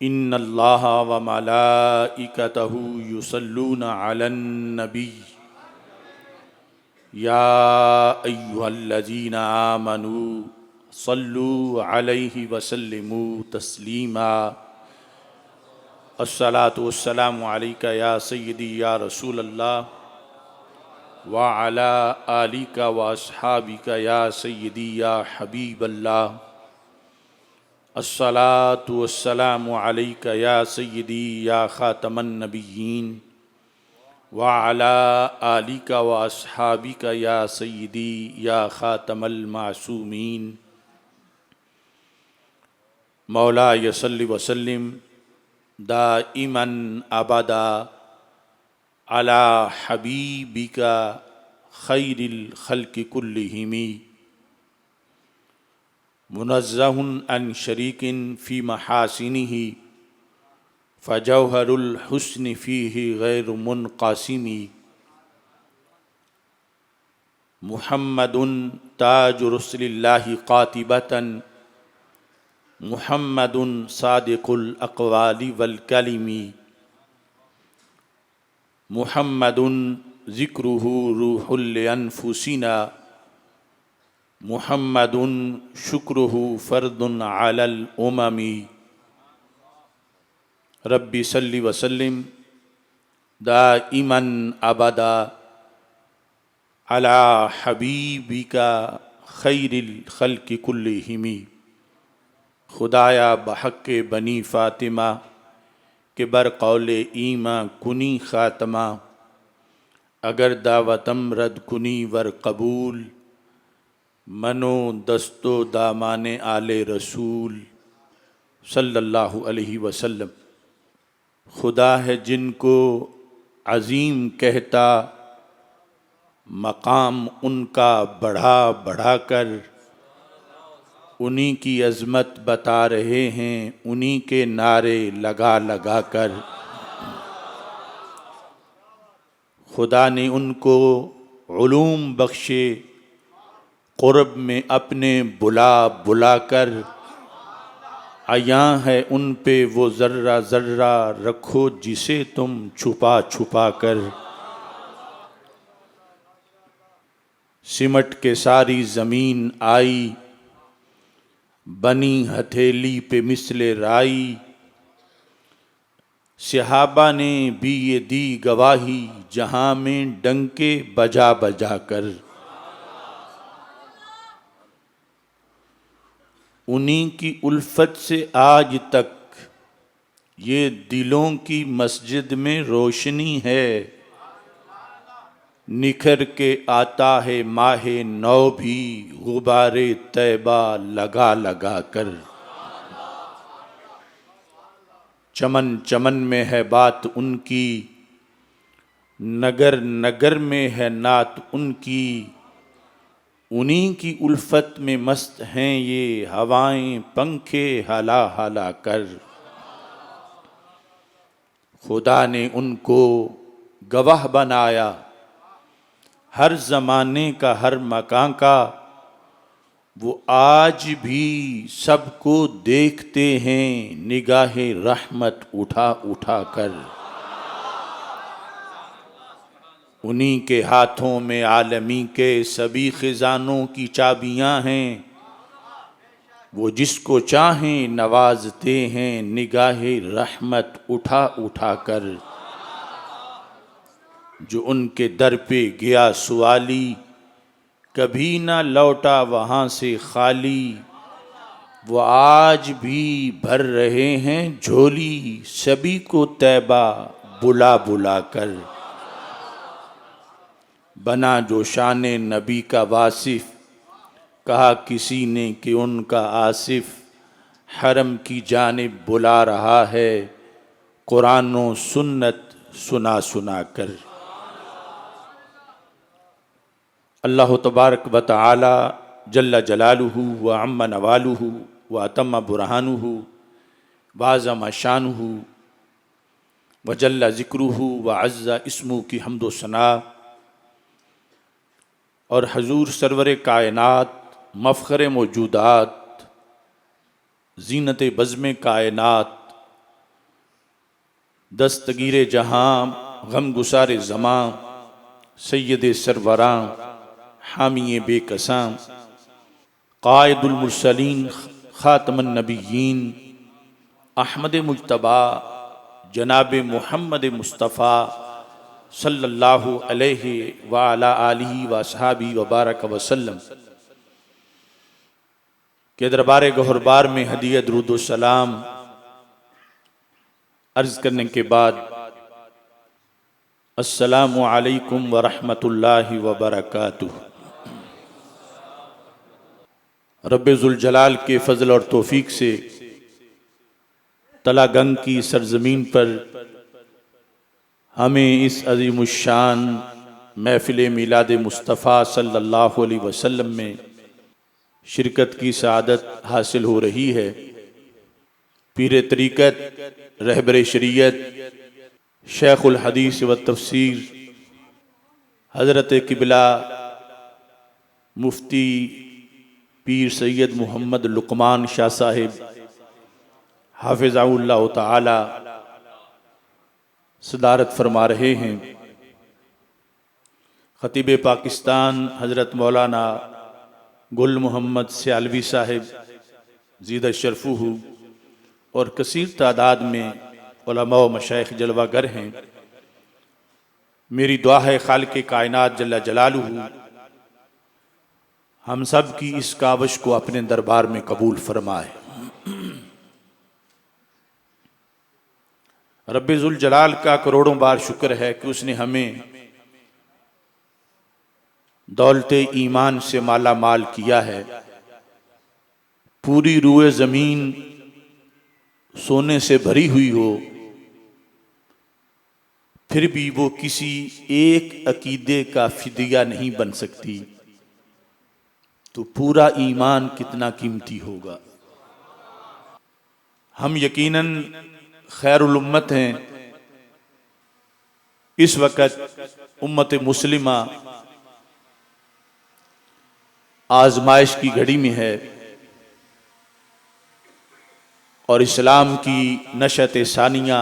इन्नल्लाह व मलाइकतहु युसल्लूना अलन नबी या अय्युहल्लज़ीना आमनू सल्लू अलैहि वसल्लिमू तस्लीमा। अस्सलातु वस्सलामु अलैका या सय्यदी या रसूलल्लाह व अला आलिका व अस्हाबिका या सय्यदी या हबीबल्लाह। अस्सलातु वस्सलामु अलैका या सय्यदी या खातमन नबिय्यीन व अला आलिका व अस्हाबिका या सय्यदी या खातमल मासूमीन। मौला यसल्लि वसल्लिम दाइमन अबदा अला हबीबिका खैरिल खल्क़ि कुल्लिहिमी मुनज़्ज़हुन अन शरीकिन फ़ी महासिनिही फ़जौहरुल हुस्नि फ़ीहि गैर मुनक़ासिमी। मुहम्मदुन ताजु रसूलिल्लाहि क़ातिबतन मुहम्मदुन सादिक़ुल अक़वालि वल कलिमी। मुहम्मदुन ज़िक्रुहु रूहुल अनफुसिना मुहम्मदुन शुक्रुहु फ़र्दुन अलल उममी। रब्बि सल्लि वसल्लिम दाइमन अबदा अला हबीबिका खैरिल खल्क़ि कुल्लिहिमी। खुदाया बहक़ बनी फ़ातिमा के बरक़ौल ईमा कुनी ख़ातमा। अगर दावतम रद कुनी वर कबूल मनो दस्तो दामाने आले रसूल सल्लल्लाहु अलैहि वसल्लम। खुदा है जिनको अज़ीम कहता मकाम उनका बढ़ा बढ़ा कर, उन्हीं की अज़मत बता रहे हैं उन्हीं के नारे लगा लगा कर। खुदा ने उनको उलूम बख्शे क़ुर्ब में अपने बुला बुला कर। अयां है उन पे वो ज़र्रा ज़र्रा रखो जिसे तुम छुपा छुपा कर। सिमट के सारी ज़मीन आई बनी हथेली पे मिसले राई। सहाबा ने भी ये दी गवाही जहां में डंके बजा बजा कर। उन्हीं की उल्फत से आज तक ये दिलों की मस्जिद में रोशनी है। निखर के आता है माहे नौ भी गुबारे तैबा लगा लगा कर। चमन चमन में है बात उनकी, नगर नगर में है नात उनकी। उन्हीं की उल्फत में मस्त हैं ये हवाएं पंखे हला हला कर। खुदा ने उनको गवाह बनाया हर ज़माने का हर मकान का। वो आज भी सबको देखते हैं निगाहे रहमत उठा उठा कर। उन्हीं के हाथों में आलमी के सभी खजानों की चाबियां हैं। वो जिसको चाहें नवाजते हैं निगाहे रहमत उठा उठा कर। जो उनके दर पे गया सुवाली कभी ना लौटा वहाँ से खाली। वो आज भी भर रहे हैं झोली सभी को तैबा बुला बुला कर। बना जो शान नबी का वासिफ कहा किसी ने कि उनका आसिफ। हरम की जानिब बुला रहा है कुरान व सुन्नत सुना सुना कर। अल्लाह तबारक व तआला जल्ल जलालुहु व अम्मा नवालुहु व अतम्मा बुरहानुहु व अज़्ज़म शानुहु व जल्ल ज़िक्रुहु व अज़्ज़ा इस्मुहु की हम्द व सना और हजूर सरवर कायनात मफ़ख़र मौजूदात ज़ीनत बज़्म कायनात दस्तगीर जहां गम गुसार ज़मां सैयद सरवरां हामी बेकसां कायदुल मुरसलीन ख़ातमुन नबिय्यीन अहमद मुज्तबा जनाब मुहम्मद मुस्तफ़ा सल्लल्लाहु अलैहि व अला आलिहि व अस्हाबी व बारक वसल्लम के दरबार गौहरबार में हदीयत दुरूद व सलाम अर्ज़ करने के बाद अस्सलामु अलैकुम व रहमतुल्लाहि व बरकातुहू। रब्बे ज़ुल जलाल के फ़ज़ल और तौफ़ीक़ से तलागंग की सरज़मीन पर हमें इस अज़ीमुश्शान महफ़िल मिलाद मुस्तफ़ा सल्लल्लाहु अलैहि वसल्लम में शिरकत की सआदत हासिल हो रही है। पीर तरीक़त, रहबर शरीयत, शेख़ुल हदीस व तफ़सीर हज़रत क़िबला मुफ्ती पीर सैयद मोहम्मद लुक़मान शाह साहिब हाफ़िज़हुल्लाह ताला सदारत फरमा रहे हैं। ख़तीब पाकिस्तान हज़रत मौलाना गुल मोहम्मद सियालवी साहिब ज़ीद शरफ़ुहू और कसीर तादाद में उलमा व मशाइख़ जलवागर हैं। मेरी दुआ है खालिक़ कायनात जल्ला जलालुहू हम सब की इस कावश को अपने दरबार में कबूल फरमाए। रब्बे ज़ुल जलाल का करोड़ों बार शुक्र है कि उसने हमें दौलते ईमान से माला माल किया है। पूरी रूए ज़मीन सोने से भरी हुई हो, फिर भी वो किसी एक अकीदे का फिदिया नहीं बन सकती, तो पूरा ईमान कितना कीमती होगा। हम यकीनन खैरुल उम्मत हैं। इस वक़्त उम्मत मुस्लिमा आजमाइश की घड़ी में है और इस्लाम की नशत सानिया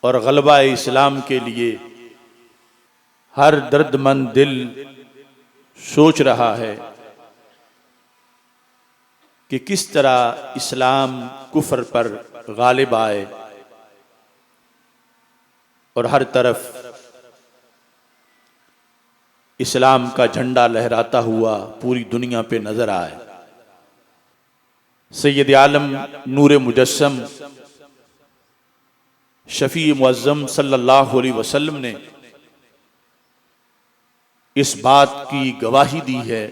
और गलबा इस्लाम के लिए हर दर्दमंद दिल सोच रहा है कि किस तरह इस्लाम कुफ्र पर गालिब आए और हर तरफ इस्लाम का झंडा लहराता हुआ पूरी दुनिया पे नजर आए। सैयद आलम नूर मुजस्सम शफी मुअज़्ज़म सल्लल्लाहु अलैहि वसल्लम ने इस बात की गवाही दी है,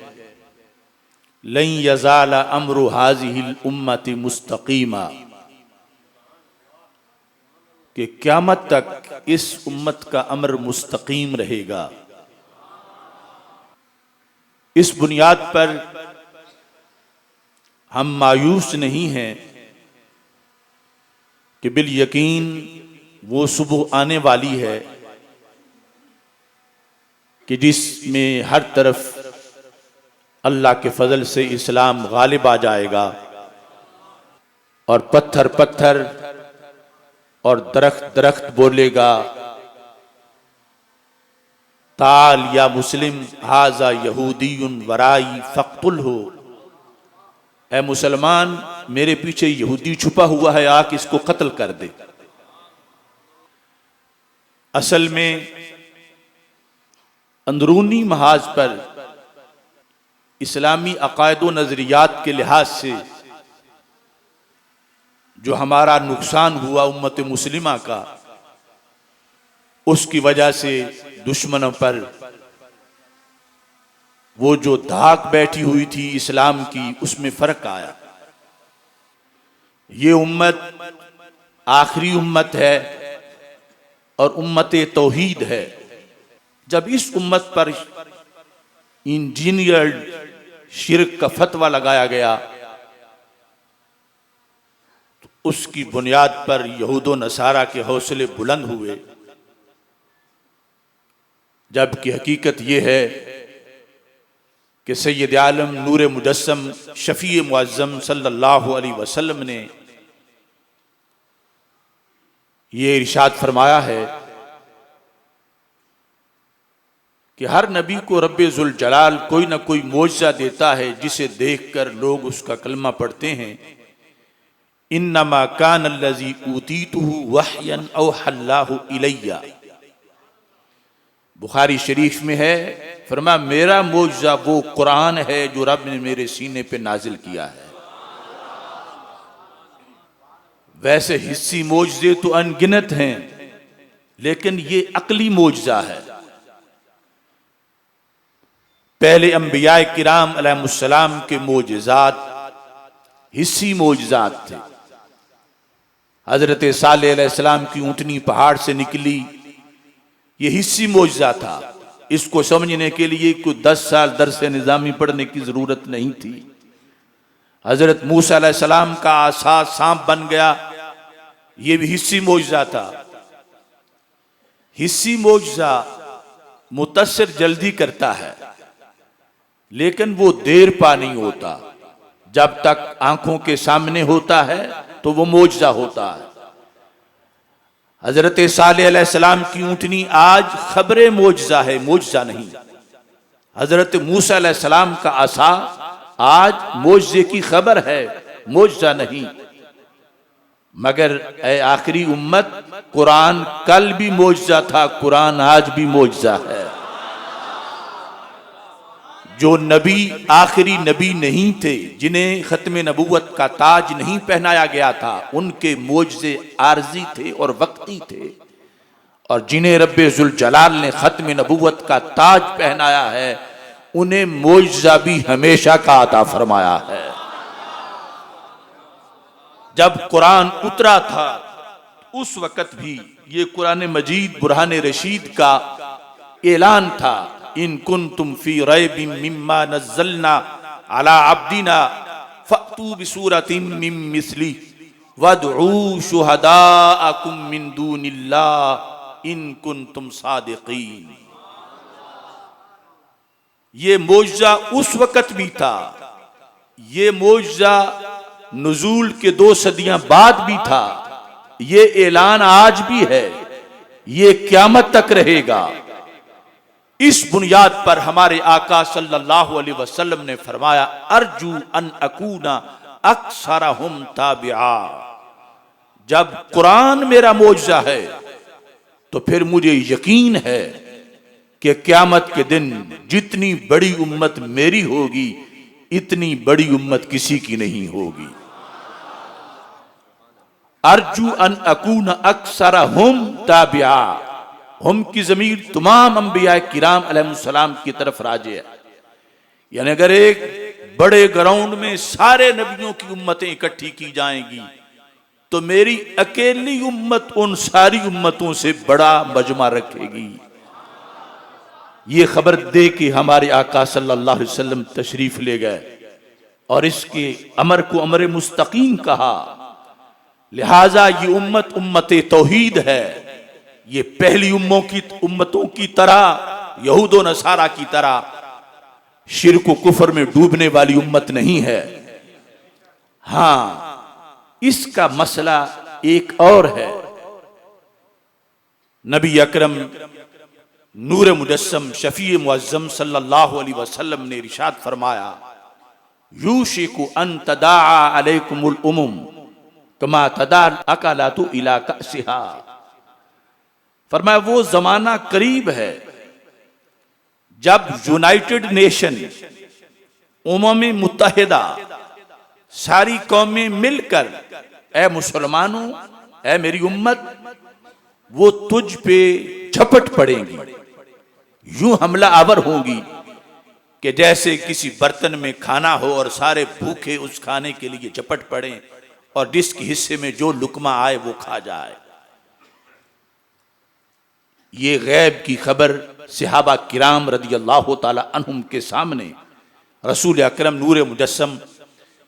लन यज़ाला अम्रु हाज़िहिल उम्मति मुस्तक़ीमा, कि क़यामत तक इस उम्मत का अमर मुस्तकीम रहेगा। इस बुनियाद पर हम मायूस नहीं हैं कि बिल यकीन वो सुबह आने वाली है कि जिसमें हर तरफ अल्लाह के फजल से इस्लाम गालिब आ जाएगा और पत्थर पत्थर और दरख्त दरख्त बोलेगा, ताल या मुस्लिम हाजा यहूदीयुन वराई फ़क़्तुल हो, ए मुसलमान मेरे पीछे यहूदी छुपा हुआ है, आके इसको कत्ल कर दे। असल में अंदरूनी महाज पर इस्लामी अकायद व नज़रियात के लिहाज से जो हमारा नुकसान हुआ उम्मत मुस्लिमा का, उसकी वजह से दुश्मनों पर वो जो धाक बैठी हुई थी इस्लाम की, उसमें फर्क आया। ये उम्मत आखिरी उम्मत है और उम्मत तौहीद है। जब इस उम्मत पर इंजीनियर्ड शिर्क का फतवा लगाया गया तो उसकी बुनियाद पर यहूद व नसारा के हौसले बुलंद हुए, जबकि हकीकत यह है कि सैयद आलम नूर मुजस्सम शफी मुअज़्ज़म सल्लल्लाहु अलैहि वसल्लम ने ये इरशाद फरमाया है कि हर नबी को रब्बे जुल जलाल कोई ना कोई मोजज़ा देता है जिसे देखकर लोग उसका कलमा पढ़ते हैं। इन्नमा कान अल्लज़ी ऊतीतुहु वहयन औहल्लाहु इलैया। बुखारी शरीफ में है, फरमा मेरा मोजज़ा वो कुरान है जो रब ने मेरे सीने पे नाजिल किया है। वैसे हिस्सी मोजज़े तो अनगिनत हैं, लेकिन ये अकली मोजज़ा है। पहले अंबिया किराम अलैहिमुस्सलाम के मोजज़ात हिस्सी मोजज़ात थे। हजरत सालेह अलैहिस्सलाम की ऊँटनी पहाड़ से निकली, ये हिस्सी मोजज़ा था। इसको समझने के लिए कोई 10 साल दर्स निज़ामी पढ़ने की ज़रूरत नहीं थी। हजरत मूसा अलैहिस्सलाम का आसा सांप बन गया, ये भी हिस्सी मोजज़ा था। हिस्सी मोजज़ा मुतस्सिर जल्दी करता है, लेकिन वो देर पा नहीं होता। जब तक आंखों के सामने होता है तो वो मोजज़ा होता है। हजरत सालेह अलैहिस्सलाम की ऊँटनी आज खबरे मोजज़ा है, मोजज़ा नहीं। हजरत मूसा अलैहिस्सलाम का असा आज मोजज़े की खबर है, मोजज़ा नहीं। मगर ए आखिरी उम्मत, कुरान कल भी मोजज़ा था, कुरान आज भी मोजज़ा है। जो नबी आखिरी नबी नहीं थे, जिन्हें खत्म नबूवत का ताज नहीं पहनाया गया था, उनके मोजज़े आर्जी थे और वक्ती थे। और जिन्हें रब्बे जुल जलाल ने खत्म नबूवत का ताज पहनाया है, उन्हें मोजज़ा भी हमेशा का अता फरमाया है। जब कुरान उतरा था उस वक़्त भी ये कुरान मजीद बुरहान रशीद का ऐलान था, इन कुंतुम फी रैबिम मिम्मा नज़्ज़लना अला अब्दिना फ़अतू बिसूरतिम मिन मिस्ली वदऊ शुहदाअकुम मिन दूनिल्लाह इन कुंतुम सादिक़ीन। ये मोजज़ा उस वक़्त भी था, ये मोजज़ा नुज़ूल के 2 सदियां बाद भी था, ये ऐलान आज भी है, ये क़यामत तक रहेगा। इस बुनियाद पर हमारे आका सल्लल्लाहु अलैहि वसल्लम ने फरमाया, अर्जू अन अकूना अक्सरहुम ताबिआ। जब कुरान मेरा मोजज़ा है तो फिर मुझे यकीन है कि क़यामत के दिन जितनी बड़ी उम्मत मेरी होगी, इतनी बड़ी उम्मत किसी की नहीं होगी। अर्जू अन अकूना अक्सरहुम ताबिआ। हम की ज़मीर तमाम अंबिया किराम अलैहिस्सलाम की तरफ राजे है। यानी अगर एक बड़े ग्राउंड में सारे नबियों की उम्मतें इकट्ठी की जाएंगी तो मेरी अकेली उम्मत उन सारी उम्मतों से बड़ा मजमा रखेगी। ये खबर दे कि हमारे आका सल्लल्लाहु अलैहि वसल्लम तशरीफ ले गए और इसके अमर को अमर मुस्तकीम कहा। लिहाजा ये उम्मत उम्मत तौहीद है। ये पहली उम्मतों की तरह, यहूद व नसारा की तरह शिर्क व कुफर में डूबने वाली उम्मत नहीं है। हां, इसका मसला एक और है। नबी अकरम नूर मुजस्सम शफी मुअज्जम सल्लल्लाहु अलैहि वसल्लम ने इरशाद फरमाया, यूशिकु अन तदाआ अलैकुमुल उमुम कमा तदा अकालातु इला कसिहा। फरमाया वो जमाना करीब है जब यूनाइटेड नेशन, उम्म मुत्तहिदा, सारी कौमें मिलकर, ए मुसलमानों, ए मेरी उम्मत, वो तुझ पे झपट पड़ेंगी, यूं हमला आवर होंगी कि जैसे किसी बर्तन में खाना हो और सारे भूखे उस खाने के लिए झपट पड़े और जिसके हिस्से में जो लुकमा आए वो खा जाए। ये गैब की खबर सहाबा किराम रदियल्लाहु ताला अन्हुम के सामने रसूल अकरम नूर मुजस्सम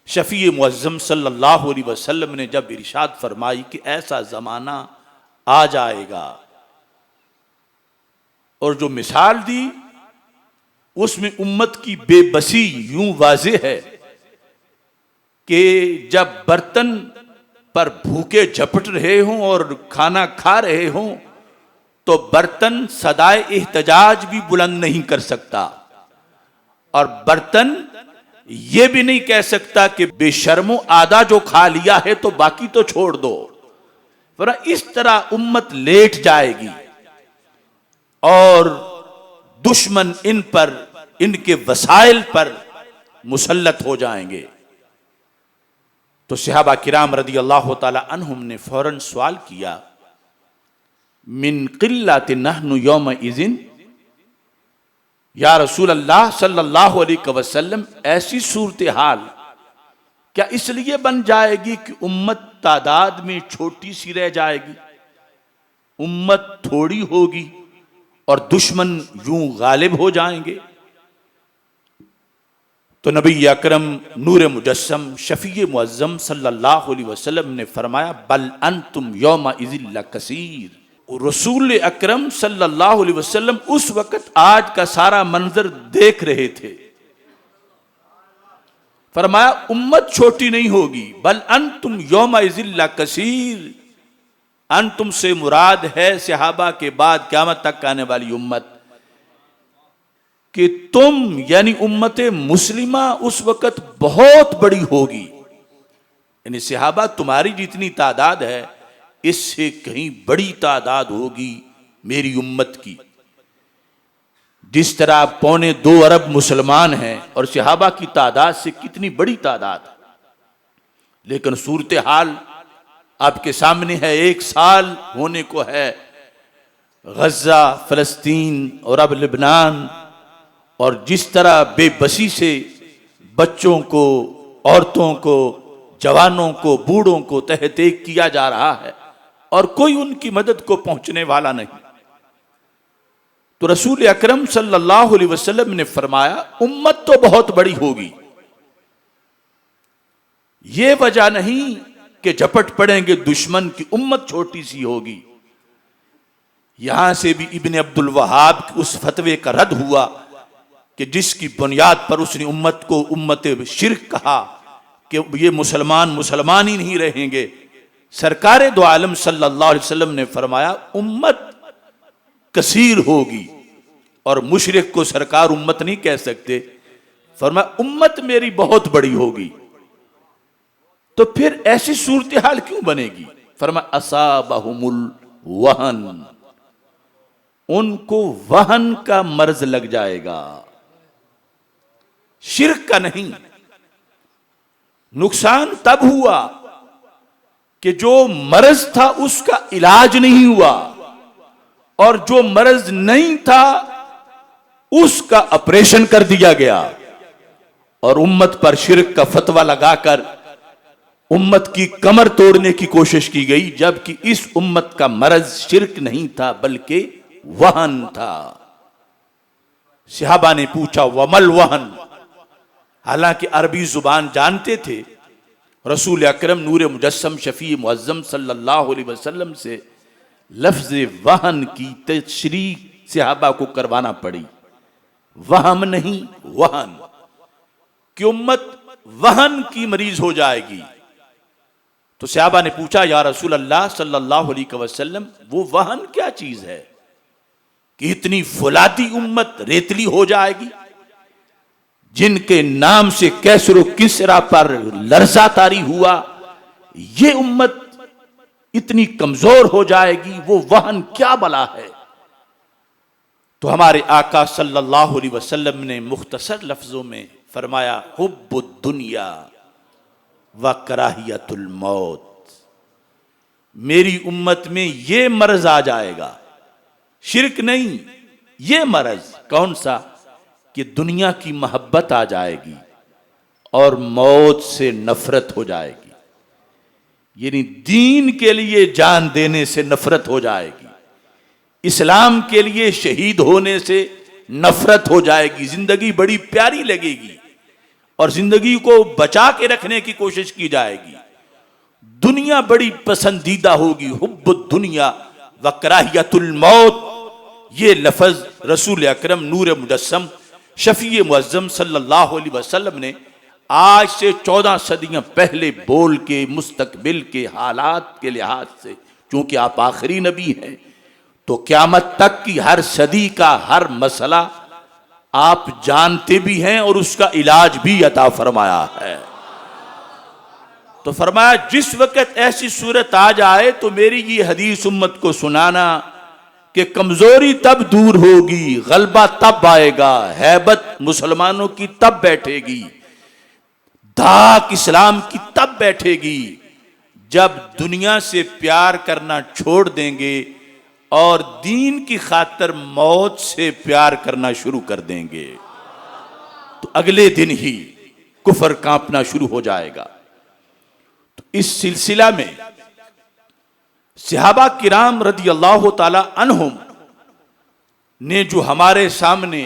शफी मुअज्जम सल्लल्लाहु अलैहि वसल्लम ने जब इरशाद फरमाई कि ऐसा ज़माना आ जाएगा, और जो मिसाल दी उसमें उम्मत की बेबसी यूं वाज़ेह है कि जब बर्तन पर भूखे झपट रहे हों और खाना खा रहे हों तो बर्तन सदाए एहतजाज भी बुलंद नहीं कर सकता, और बर्तन ये भी नहीं कह सकता कि बेशर्मो आधा जो खा लिया है तो बाकी तो छोड़ दो, वरना इस तरह उम्मत लेट जाएगी और दुश्मन इन पर, इनके वसाइल पर मुसल्लत हो जाएंगे। तो सहाबा किराम रदी अल्लाह ताला अन्हुम ने फौरन सवाल किया, मिन क़िल्लति नहनु यौम इज़िन, या रसूल अल्लाह सल्लल्लाहु अलैहि वसल्लम, ऐसी सूरत हाल क्या इसलिए बन जाएगी कि उम्मत तादाद में छोटी सी रह जाएगी, उम्मत थोड़ी होगी और दुश्मन यूं गालिब हो जाएंगे? तो नबी अकरम नूर मुजस्सम शफी मुअज्जम सल्लल्लाहु अलैहि वसल्लम ने फरमाया, बल अंतुम यौमा इज़िन लकसीर। रसूल अकरम सल्लल्लाहु अलैहि वसल्लम उस वक्त आज का सारा मंजर देख रहे थे। फरमाया उम्मत छोटी नहीं होगी, बल अंतुम यौमा इज़िन लकसीर। अंतुम से मुराद है सहाबा के बाद क़यामत तक आने वाली उम्मत, कि तुम यानी उम्मत मुस्लिमा उस वक्त बहुत बड़ी होगी, यानी सहाबा तुम्हारी जितनी तादाद है इससे कहीं बड़ी तादाद होगी मेरी उम्मत की। जिस तरह 2.25 अरब मुसलमान हैं और सहाबा की तादाद से कितनी बड़ी तादाद है, लेकिन सूरत हाल आपके सामने है, 1 साल होने को है गजा, फलस्तीन और अब लेबनान, और जिस तरह बेबसी से बच्चों को, औरतों को, जवानों को, बूढ़ों को तहतेक किया जा रहा है और कोई उनकी मदद को पहुंचने वाला नहीं। तो रसूल अकरम सल्लल्लाहु अलैहि वसल्लम ने फरमाया उम्मत तो बहुत बड़ी होगी, ये वजह नहीं कि झपट पड़ेंगे दुश्मन की, उम्मत छोटी सी होगी। यहां से भी इब्न अब्दुल वहाब के उस फतवे का रद्द हुआ कि जिसकी बुनियाद पर उसने उम्मत को उम्मत शिर्क कहा कि ये मुसलमान मुसलमान ही नहीं रहेंगे। सरकार दो आलम सल्लल्लाहु अलैहि वसल्लम ने फरमाया उम्मत कसीर होगी, और मुशरिक को सरकार उम्मत नहीं कह सकते। फरमाया उम्मत मेरी बहुत बड़ी होगी। तो फिर ऐसी सूरत हाल क्यों बनेगी? फरमाया असाबहुमुल वहन, उनको वहन का मर्ज लग जाएगा, शिर्क का नहीं। नुकसान तब हुआ कि जो मर्ज था उसका इलाज नहीं हुआ, और जो मर्ज नहीं था उसका ऑपरेशन कर दिया गया, और उम्मत पर शिर्क का फतवा लगाकर उम्मत की कमर तोड़ने की कोशिश की गई, जबकि इस उम्मत का मर्ज शिर्क नहीं था बल्कि वहन था। सहाबा ने पूछा वमल वहन, हालांकि अरबी जुबान जानते थे। रसूल अकरम नूर मुजस्सम शफी मुअज्जम सल्लल्लाहु अलैहि वसल्लम से लफ्ज वहन की तशरीह सहाबा को करवाना पड़ी, वहम नहीं वहन, कि उम्मत वहन की मरीज हो जाएगी। तो सहाबा ने पूछा या रसूल अल्लाह सल्लल्लाहु अलैहि वसल्लम, वो वहन क्या चीज है कि इतनी फुलादी उम्मत रेतली हो जाएगी, जिनके नाम से कैसरो किसरा पर लर्जा तारी हुआ, ये उम्मत इतनी कमजोर हो जाएगी, वो वहन क्या बला है? तो हमारे आका सल्लल्लाहु अलैहि वसल्लम ने मुख्तसर लफ्जों में फरमाया हुब्बुद दुनिया व कराहियतुल मौत, मेरी उम्मत में ये मर्ज आ जाएगा, शिर्क नहीं, ये मर्ज कौन सा कि दुनिया की मोहब्बत आ जाएगी और मौत से नफरत हो जाएगी, यानी दीन के लिए जान देने से नफरत हो जाएगी, इस्लाम के लिए शहीद होने से नफरत हो जाएगी, जिंदगी बड़ी प्यारी लगेगी और जिंदगी को बचा के रखने की कोशिश की जाएगी, दुनिया बड़ी पसंदीदा होगी। हुब्बुद दुनिया व कराहियतुल मौत, ये लफ्ज रसूल अकरम नूर मुजस्सम शफी मुअज्जम सल्लल्लाहु अलैहि वसल्लम ने आज से 14 सदियां पहले बोल के मुस्तकबिल के हालात के लिहाज से, चूंकि आप आखिरी नबी हैं, तो क़यामत तक की हर सदी का हर मसला आप जानते भी हैं और उसका इलाज भी अता फरमाया है। तो फरमाया जिस वक्त ऐसी सूरत आ जाए तो मेरी ये हदीस उम्मत को सुनाना कि कमजोरी तब दूर होगी, गलबा तब आएगा, हैबत मुसलमानों की तब बैठेगी, धाक इस्लाम की तब बैठेगी जब दुनिया से प्यार करना छोड़ देंगे और दीन की खातिर मौत से प्यार करना शुरू कर देंगे। तो अगले दिन ही कुफर कांपना शुरू हो जाएगा। तो इस सिलसिला में सहाबा किराम रदी अल्लाह ताला अन्हुम ने जो हमारे सामने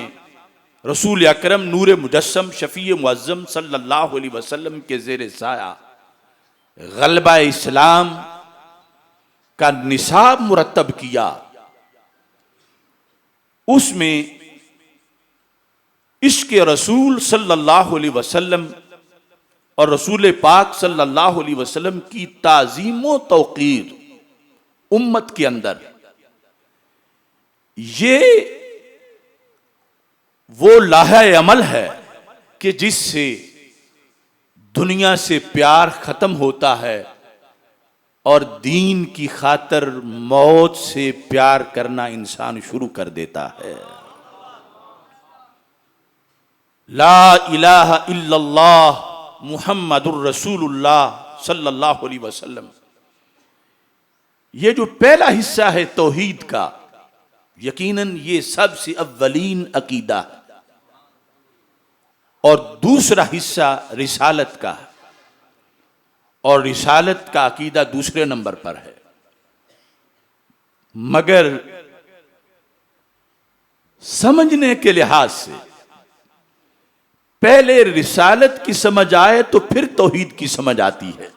रसूल अकरम नूर मुजस्सम शफी मुअज्जम सल्लल्लाहु अलैहि वसल्लम के ज़ेरे साया गलबा इस्लाम का निसाब मुरतब किया, उसमें इश्क़ रसूल सल्लल्लाहु अलैहि वसल्लम और रसूल पाक सल्लल्लाहु अलैहि वसल्लम की ताज़ीम व तौक़ीर उम्मत के अंदर, ये वो लाहे अमल है कि जिससे दुनिया से प्यार खत्म होता है और दीन की खातिर मौत से प्यार करना इंसान शुरू कर देता है। ला इलाहा इल्लल्लाह मुहम्मदुर रसूलुल्लाह सल्लल्लाहु अलैहि वसल्लम, ये जो पहला हिस्सा है तौहीद का, यकीनन ये सबसे अव्वलीन अकीदा है, और दूसरा हिस्सा रिसालत का है, और रिसालत का अकीदा दूसरे नंबर पर है। मगर समझने के लिहाज से पहले रिसालत की समझ आए तो फिर तौहीद की समझ आती है।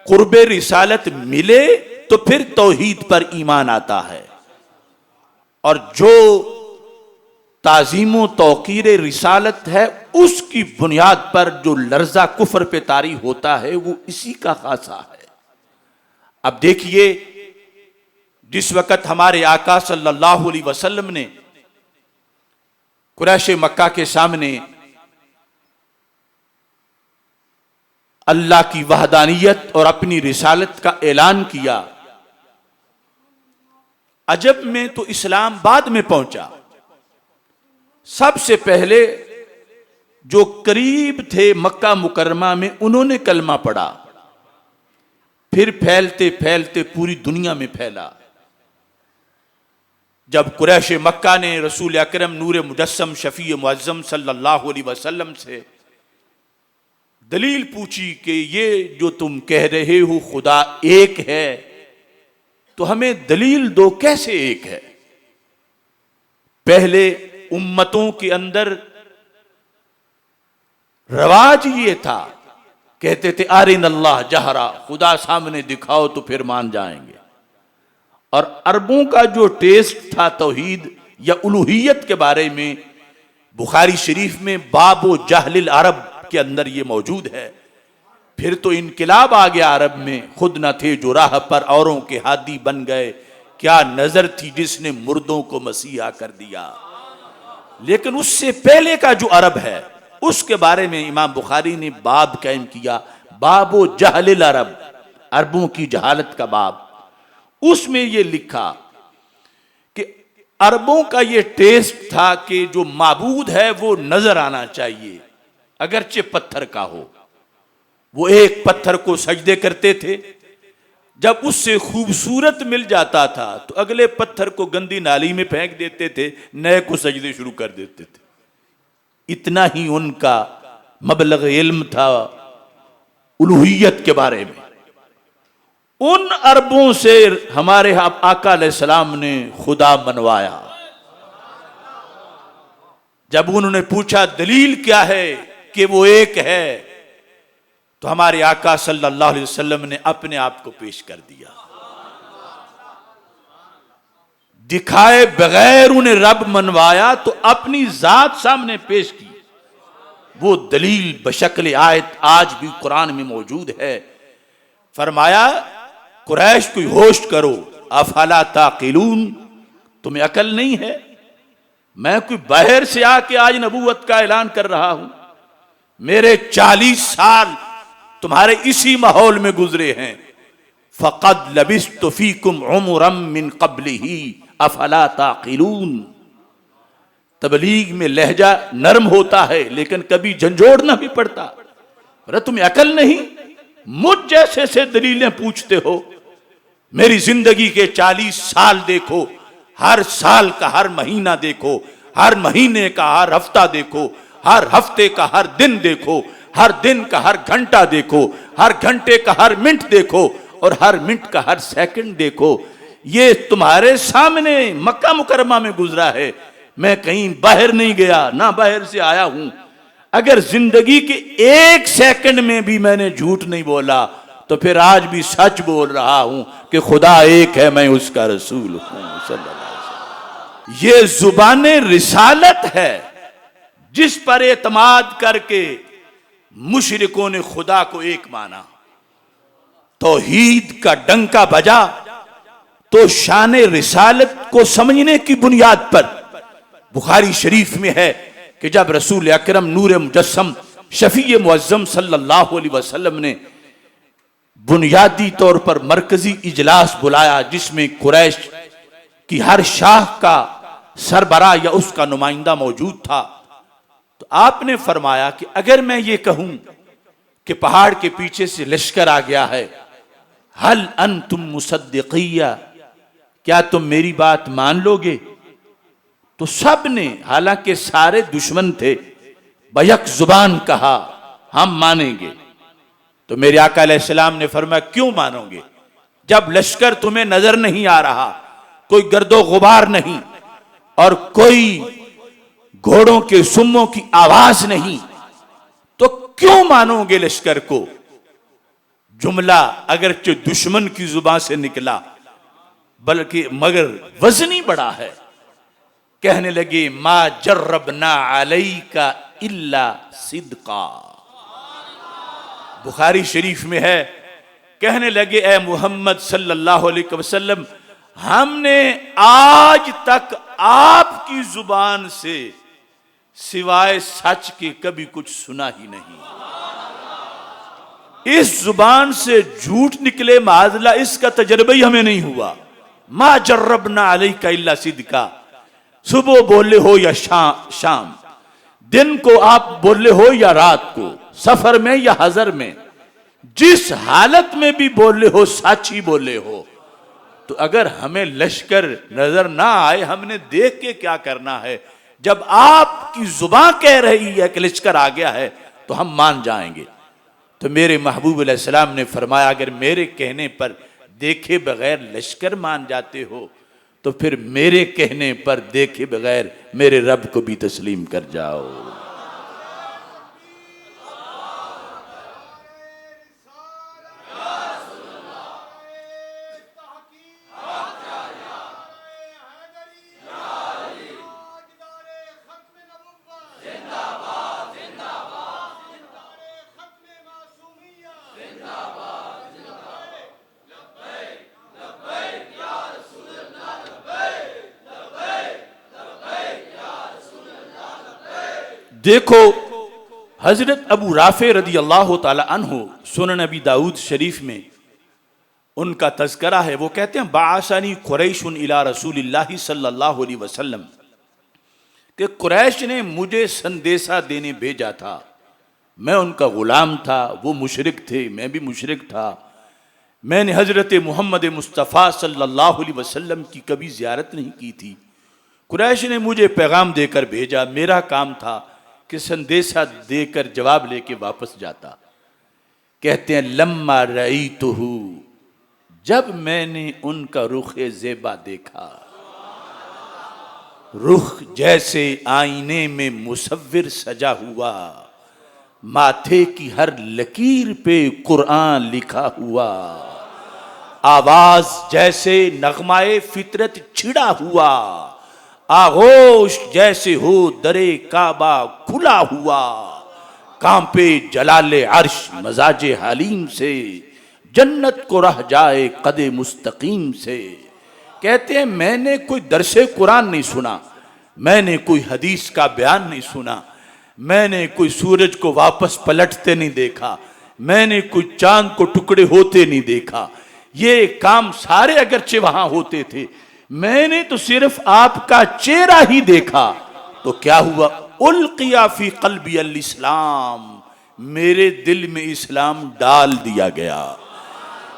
कुर्बे रिसालत मिले तो फिर तौहीद पर ईमान आता है, और जो ताज़ीम तौक़ीर रिसालत है उसकी बुनियाद पर जो लर्जा कुफर पे तारी होता है वो इसी का खासा है। अब देखिए, जिस वक़्त हमारे आका सल्लल्लाहु अलैहि वसल्लम ने कुरैश मक्का के सामने अल्लाह की वहदानियत और अपनी रिसालत का ऐलान किया, अजब में तो इस्लाम बाद में पहुंचा। सबसे पहले जो करीब थे मक्का मुकरमा में उन्होंने कलमा पढ़ा, फिर फैलते फैलते पूरी दुनिया में फैला। जब कुरैश मक्का ने रसूल अकरम नूर मुजस्सम शफी मुअज्जम सल्लल्लाहु अलैहि वसल्लम से दलील पूछी कि ये जो तुम कह रहे हो खुदा एक है, तो हमें दलील दो, कैसे एक है। पहले उम्मतों के अंदर रवाज ये था, कहते थे आरिन अल्लाह जहरा, खुदा सामने दिखाओ तो फिर मान जाएंगे। और अरबों का जो टेस्ट था तौहीद या उलूहियत के बारे में, बुखारी शरीफ में बाबो जहलिल अरब के अंदर ये मौजूद है। फिर तो इनकिलाब आ गया अरब में, खुद न थे जो राह पर औरों के हादी बन गए, क्या नजर थी जिसने मुर्दों को मसीहा कर दिया। लेकिन उससे पहले का जो अरब है उसके बारे में इमाम बुखारी ने बाब कायम किया, बाबो जहलिल अरब, अरबों की जहालत का बाब। उसमें यह लिखा कि अरबों का यह टेस्ट था कि जो माबूद है वो नजर आना चाहिए, अगरचे पत्थर का हो। वो एक पत्थर को सजदे करते थे, जब उससे खूबसूरत मिल जाता था तो अगले पत्थर को गंदी नाली में फेंक देते थे, नए को सजदे शुरू कर देते थे। इतना ही उनका मबलग इल्म था उलूहियत के बारे में। उन अरबों से हमारे आका अलैहिस्सलाम ने खुदा मनवाया। जब उन्होंने पूछा दलील क्या है कि वो एक है, तो हमारे आका सल्लल्लाहु अलैहि वसल्लम ने अपने आप को पेश कर दिया। दिखाए बगैर उन्हें रब मनवाया तो अपनी जात सामने पेश की। वो दलील बशक्ल आयत आज भी कुरान में मौजूद है। फरमाया कुरैश कोई होस्ट करो, अफला ताकिलून, तुम्हें अकल नहीं है? मैं कोई बाहर से आके आज नबूवत का ऐलान कर रहा हूं। मेरे 40 साल तुम्हारे इसी माहौल में गुजरे हैं। फ़क़द लबिस्तु फ़ीकुम उमरम मिन क़ब्लिही अफला ताक़िलून। तबलीग में लहजा नरम होता है लेकिन कभी झंझोड़ना भी पड़ता। अरे तुम्हें अकल नहीं? मुझ जैसे से दलीलें पूछते हो। मेरी जिंदगी के 40 साल देखो, हर साल का हर महीना देखो, हर महीने का हर हफ्ता देखो, हर हफ्ते का हर दिन देखो, हर दिन का हर घंटा देखो, हर घंटे का हर मिनट देखो और हर मिनट का हर सेकंड देखो। ये तुम्हारे सामने मक्का मुकरमा में गुजरा है। मैं कहीं बाहर नहीं गया, ना बाहर से आया हूं। अगर जिंदगी के एक सेकंड में भी मैंने झूठ नहीं बोला तो फिर आज भी सच बोल रहा हूं कि खुदा एक है, मैं उसका रसूल हूं सल्लल्लाहु अलैहि वसल्लम। ये जुबाने रिसालत है जिस पर एतमाद करके मुशरिकों ने खुदा को एक माना। तौहीद का डंका बजा तो शान रिसालत को समझने की बुनियाद पर बुखारी शरीफ में है कि जब रसूल अकरम नूर मुजस्सम शफी मुअज्जम सल्लल्लाहु अलैहि वसल्लम ने बुनियादी तौर पर मरकजी इजलास बुलाया जिसमें कुरैश की हर शाह का सरबरा या उसका नुमाइंदा मौजूद था, तो आपने फरमाया कि अगर मैं ये कहूं कि पहाड़ के पीछे से लश्कर आ गया है, हल अंतुम मुसद्दिक़िया, क्या तुम मेरी बात मान लोगे? तो सब ने, हालांकि सारे दुश्मन थे, बैक जुबान कहा हम मानेंगे। तो मेरे आका अलैहिस्सलाम ने फरमाया क्यों मानोगे? जब लश्कर तुम्हें नजर नहीं आ रहा, कोई गर्दो गुबार नहीं और कोई घोड़ों के सुम्मों की आवाज नहीं, तो क्यों मानोगे लश्कर को? जुमला अगरचे दुश्मन की जुबान से निकला बल्कि मगर वजनी बड़ा है। कहने लगे मा जर्रबना अलैका इल्ला सिद्का। बुखारी शरीफ में है, कहने लगे ए मोहम्मद सल्लल्लाहु अलैहि वसल्लम, हमने आज तक आपकी जुबान से सिवाय सच के कभी कुछ सुना ही नहीं। इस जुबान से झूठ निकले माजला, इसका तजर्बा ही हमें नहीं हुआ। मा जर्रबना अलैका इल्ला सिद्का। सुबह बोले हो या शाम, दिन को आप बोले हो या रात को, सफर में या हजर में, जिस हालत में भी बोले हो सच ही बोले हो। तो अगर हमें लश्कर नजर ना आए, हमने देख के क्या करना है? जब आपकी जुबान कह रही है कि लश्कर आ गया है तो हम मान जाएंगे। तो मेरे महबूब अलैहिस्सलाम ने फरमाया अगर मेरे कहने पर देखे बगैर लश्कर मान जाते हो तो फिर मेरे कहने पर देखे बगैर मेरे रब को भी तस्लीम कर जाओ। देखो हजरत अबू राफे रदी अल्लाह ताला अन्हु सुनन नबी दाऊद शरीफ में उनका तज़किरा है। वो कहते हैं बाअसानी कुरैशुन इला रसूलिल्लाहि सल्लल्लाहु अलैहि वसल्लम, कि कुरैश ने मुझे संदेशा देने भेजा था। मैं उनका गुलाम था, वो मुशरिक थे, मैं भी मुशरिक था। मैंने हजरत मोहम्मद मुस्तफ़ा सल्लल्लाहु अलैहि वसल्लम की कभी ज़ियारत नहीं की थी। कुरैश ने मुझे पैगाम देकर भेजा, मेरा काम था कि संदेशा देकर जवाब लेके वापस जाता। कहते हैं लम्मा रईतुहु, जब मैंने उनका रुखे ज़ेबा देखा, रुख जैसे आईने में मुसव्विर सजा हुआ, माथे की हर लकीर पे कुरान लिखा हुआ, आवाज जैसे नगमाए फितरत छिड़ा हुआ, आगोश जैसे हो दरे काबा खुला हुआ, कांपे जलाले अर्श मजाजे हलीम से, जन्नत को रह जाए कदे मुस्तकीम से। कहते हैं मैंने कोई दरसे कुरान नहीं सुना, मैंने कोई हदीस का बयान नहीं सुना, मैंने कोई सूरज को वापस पलटते नहीं देखा, मैंने कोई चांद को टुकड़े होते नहीं देखा। ये काम सारे अगरचे वहां होते थे, मैंने तो सिर्फ आपका चेहरा ही देखा। तो क्या हुआ? उल्किया फी कल्बी अल इस्लाम, मेरे दिल में इस्लाम डाल दिया गया।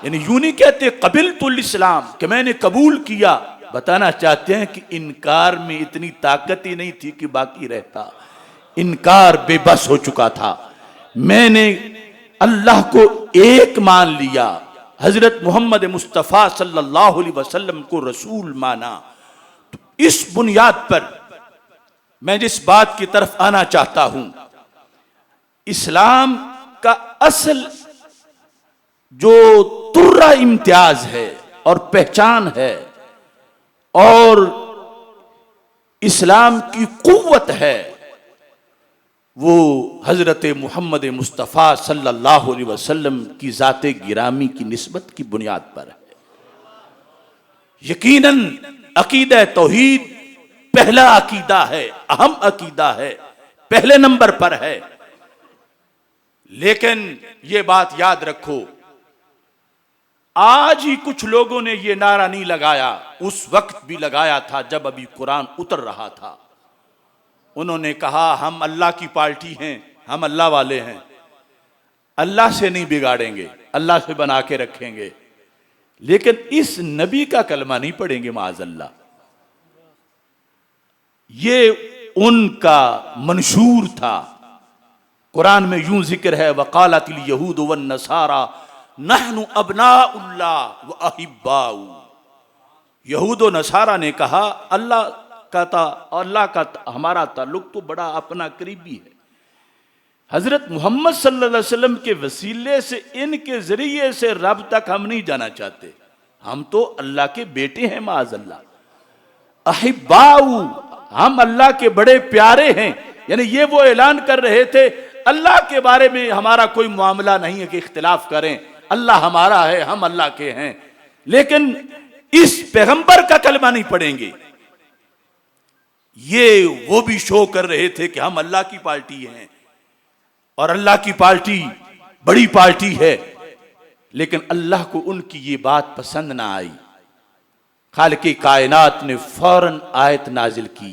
यानी यूं नहीं कहते कबिल तुल इस्लाम कि मैंने कबूल किया, बताना चाहते हैं कि इनकार में इतनी ताकत ही नहीं थी कि बाकी रहता। इनकार बेबस हो चुका था। मैंने अल्लाह को एक मान लिया, हजरत मोहम्मद मुस्तफ़ा सल्लल्लाहु अलैहि वसल्लम को रसूल माना। तो इस बुनियाद पर मैं जिस बात की तरफ आना चाहता हूं, इस्लाम का असल जो तुर्रा इम्तियाज है और पहचान है और इस्लाम की कुव्वत है, वो हजरत मोहम्मद मुस्तफ़ा सल्लल्लाहु अलैहि वसल्लम की ज़ाते गिरामी की निस्बत की बुनियाद पर है। यकीनन अकीदा तौहीद पहला अकीदा है, अहम अकीदा है, पहले नंबर पर है। लेकिन ये बात याद रखो, आज ही कुछ लोगों ने ये नारा नहीं लगाया, उस वक्त भी लगाया था जब अभी कुरान उतर रहा था। उन्होंने कहा हम अल्लाह की पार्टी हैं, हम अल्लाह वाले हैं, अल्लाह से नहीं बिगाड़ेंगे, अल्लाह से बना के रखेंगे। लेकिन इस नबी का कलमा नहीं पढ़ेंगे माअज़ल्लाह। ये उनका मंशूर था। कुरान में यूं जिक्र है, वक़ालतिल यहूद वन नसारा नहनु अबनाउल्लाह व अहिब्बाउ। यहूद व नसारा ने कहा अल्लाह का हमारा ताल्लुक तो बड़ा अपना करीबी है। हजरत मोहम्मद सल्लल्लाहु अलैहि वसल्लम के वसीले से, इनके जरिए से रब तक हम नहीं जाना चाहते, हम तो अल्लाह के बेटे हैं माअज़ल्लाह। अहिब्बाउ, हम अल्लाह के बड़े प्यारे हैं। यानी ये वो ऐलान कर रहे थे अल्लाह के बारे में हमारा कोई मामला नहीं है कि इख्तिलाफ करें, अल्लाह हमारा है, हम अल्लाह के हैं। लेकिन इस पैगंबर का कलमा नहीं पढ़ेंगे। ये वो भी शो कर रहे थे कि हम अल्लाह की पार्टी हैं और अल्लाह की पार्टी बड़ी पार्टी है। लेकिन अल्लाह को उनकी ये बात पसंद ना आई। खालिक़े कायनात ने फौरन आयत नाजिल की,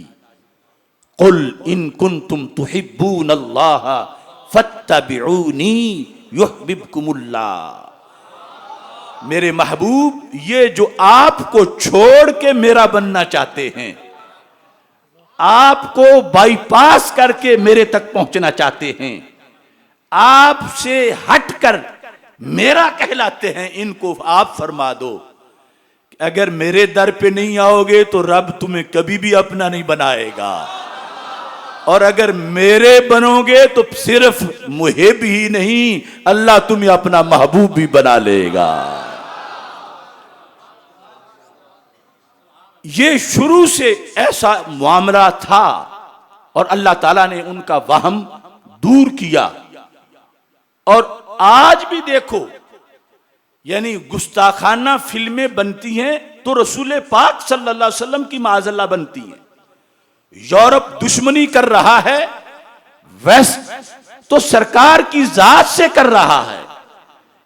कुल इन कुंतुम तुहिब्बूनल्लाह फत्तबिऊनी युहब्बिबकुमुल्लाह। मेरे महबूब, ये जो आपको छोड़ के मेरा बनना चाहते हैं, आपको बाईपास करके मेरे तक पहुंचना चाहते हैं, आपसे हटकर मेरा कहलाते हैं, इनको आप फरमा दो कि अगर मेरे दर पे नहीं आओगे तो रब तुम्हें कभी भी अपना नहीं बनाएगा, और अगर मेरे बनोगे तो सिर्फ मुझे भी नहीं, अल्लाह तुम्हें अपना महबूब भी बना लेगा। ये शुरू से ऐसा मामला था और अल्लाह ताला ने उनका वहम दूर किया। और आज भी देखो, यानी गुस्ताखाना फिल्में बनती हैं तो रसूल पाक सल्लल्लाहु अलैहि वसल्लम की माअज़ल्लाह बनती हैं। यूरोप दुश्मनी कर रहा है, वेस्ट तो सरकार की जात से कर रहा है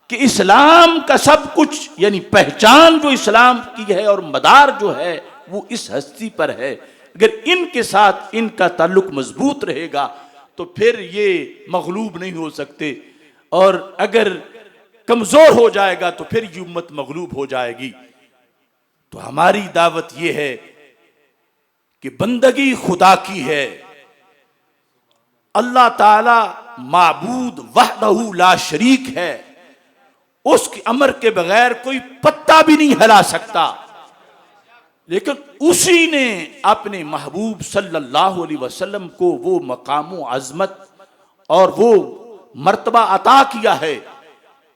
कि इस्लाम का सब कुछ, यानी पहचान जो इस्लाम की है और मदार जो है वो इस हस्ती पर है। अगर इनके साथ इनका ताल्लुक मजबूत रहेगा तो फिर ये मगलूब नहीं हो सकते, और अगर कमजोर हो जाएगा तो फिर ये उम्मत मगलूब हो जाएगी। तो हमारी दावत ये है कि बंदगी खुदा की है, अल्लाह ताला माबूद वहदहू ला शरीक है, उसके अमर के बगैर कोई पत्ता भी नहीं हिला सकता। लेकिन उसी ने अपने महबूब सल्लल्लाहु अलैहि वसल्लम को वो मकाम अज़मत और वो मर्तबा अता किया है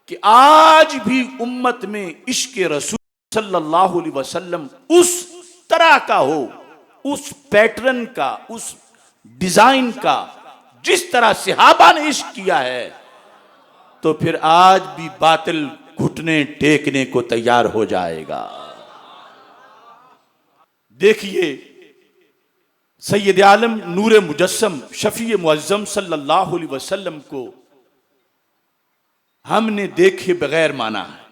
कि आज भी उम्मत में इश्क रसूल सल्लल्लाहु अलैहि वसल्लम उस तरह का हो, उस पैटर्न का, उस डिजाइन का जिस तरह सहाबा ने इश्क किया है, तो फिर आज भी बातिल घुटने टेकने को तैयार हो जाएगा। देखिए सैयद आलम नूर मुजस्सम शफी मुअज्जम सल्लल्लाहु अलैहि वसल्लम को हमने देखे बगैर माना है,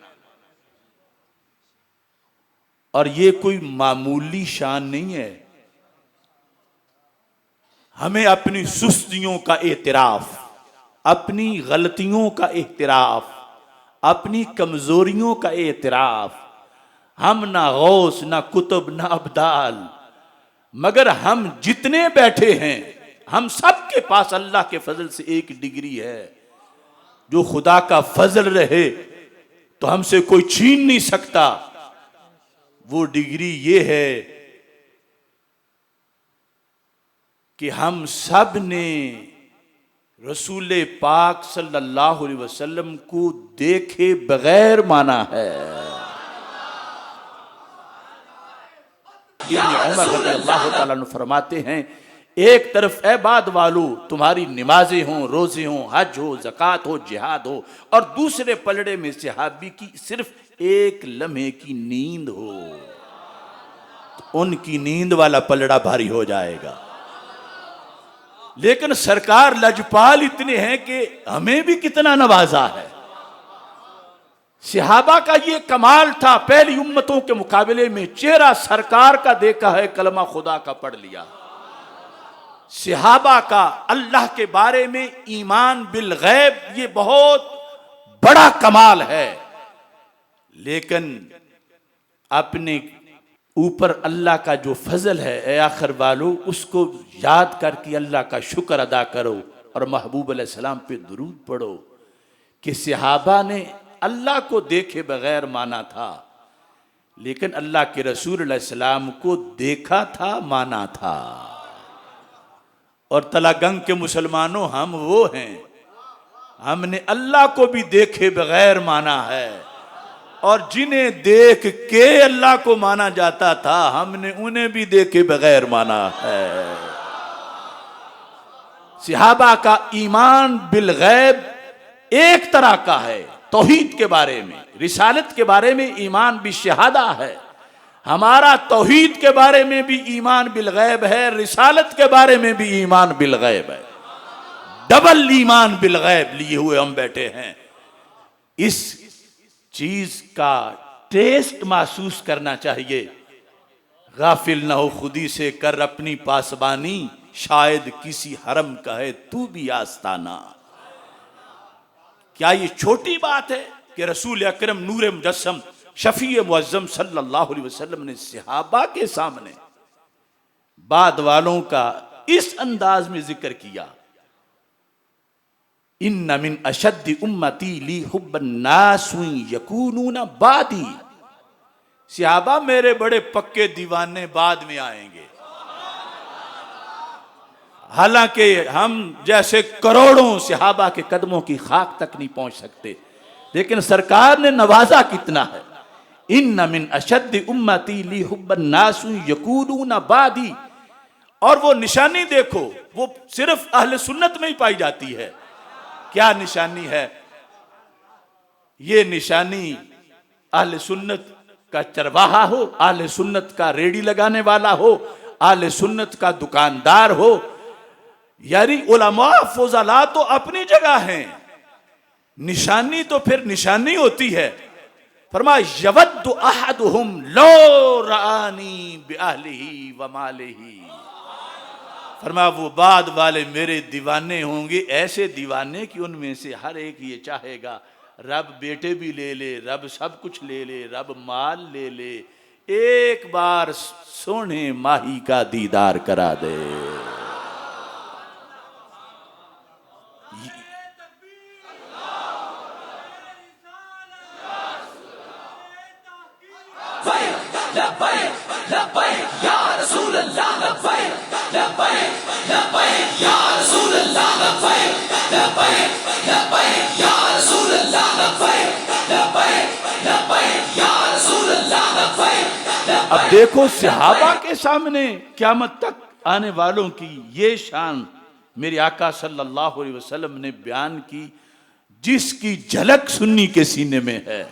और ये कोई मामूली शान नहीं है। हमें अपनी सुस्तियों का एतराफ, अपनी गलतियों का एतराफ, अपनी कमजोरियों का एतराफ, हम ना गौस ना कुतुब ना अब्दाल, मगर हम जितने बैठे हैं हम सब के पास अल्लाह के फजल से एक डिग्री है। जो खुदा का फजल रहे तो हमसे कोई छीन नहीं सकता। वो डिग्री ये है कि हम सब ने रसूल पाक सल्लल्लाहु अलैहि वसल्लम को देखे बगैर माना है। इब्न उमर रज़ियल्लाहु ताला अन्हु फरमाते हैं, एक तरफ ए बाद वालों तुम्हारी नमाजें हों, रोजे हों, हज हो, ज़कात हो, जिहाद हो, और दूसरे पलड़े में सहाबी की सिर्फ एक लम्हे की नींद हो, तो उनकी नींद वाला पलड़ा भारी हो जाएगा। लेकिन सरकार लजपाल इतने हैं कि हमें भी कितना नवाजा है। सहाबा का ये कमाल था, पहली उम्मतों के मुकाबले में चेहरा सरकार का देखा है, कलमा खुदा का पढ़ लिया। सहाबा का अल्लाह के बारे में ईमान बिल गैब ये बहुत बड़ा कमाल है। लेकिन अपने ऊपर अल्लाह का जो फजल है, ए आखिर वालों, उसको याद करके अल्लाह का शुक्र अदा करो और महबूब अलैहिस्सलाम पे दुरूद पढ़ो कि सहाबा ने अल्लाह को देखे बगैर माना था, लेकिन अल्लाह के रसूल अलैहिस्सलाम को देखा था, माना था। और तलागंग के मुसलमानों, हम वो हैं, हमने अल्लाह को भी देखे बगैर माना है, और जिन्हें देख के अल्लाह को माना जाता था हमने उन्हें भी देखे बगैर माना है। सहाबा का ईमान बिल गैब एक तरह का है। तौहीद के बारे में, रिसालत के बारे में ईमान भी शहादा है। हमारा तौहीद के बारे में भी ईमान बिल गैब है, रिसालत के बारे में भी ईमान बिल गैब है। डबल ईमान बिल गैब लिए हुए हम बैठे हैं। इस चीज का टेस्ट महसूस करना चाहिए। गाफिल ना हो खुदी से, कर अपनी पासबानी, शायद किसी हरम का है तू भी आस्ताना। क्या ये छोटी बात है कि रसूल अकरम नूर मुजस्सम शफी मुअज्जम सल्लल्लाहु अलैहि वसल्लम ने सहाबा के सामने बाद वालों का इस अंदाज में जिक्र किया, इन्ना मिन अशद्दि उम्मती ली हुब्बन नासु यकूनूना बादी। सहाबा मेरे बड़े पक्के दीवाने बाद में आएंगे। हालांकि हम जैसे करोड़ों सहाबा के कदमों की खाक तक नहीं पहुंच सकते, लेकिन सरकार ने नवाजा कितना है। इन्ना मिन अशद्दि उम्मती ली हुब्बन नासु यकूनूना बादी। और वो निशानी देखो, वो सिर्फ अहले सुन्नत में ही पाई जाती है। क्या निशानी है? ये निशानी अहले सुन्नत का चरवाहा हो, अहले सुन्नत का रेडी लगाने वाला हो, अहले सुन्नत का दुकानदार हो, यानी उलमा फुज़ला तो अपनी जगह हैं, निशानी तो फिर निशानी होती है। फरमाया यवद्दु अहदुहुम लो रानी बिअहलिही व मालिही। फरमाया वो बाद वाले मेरे दीवाने होंगे, ऐसे दीवाने कि उनमें से हर एक ये चाहेगा रब बेटे भी ले ले, रब सब कुछ ले ले, रब माल ले ले, एक बार सोने माही का दीदार करा दे। अब देखो सहाबा के सामने क़यामत तक आने वालों की ये शान मेरे आका सल्लल्लाहु अलैहि वसल्लम ने बयान की, जिसकी झलक सुन्नी के सीने में है।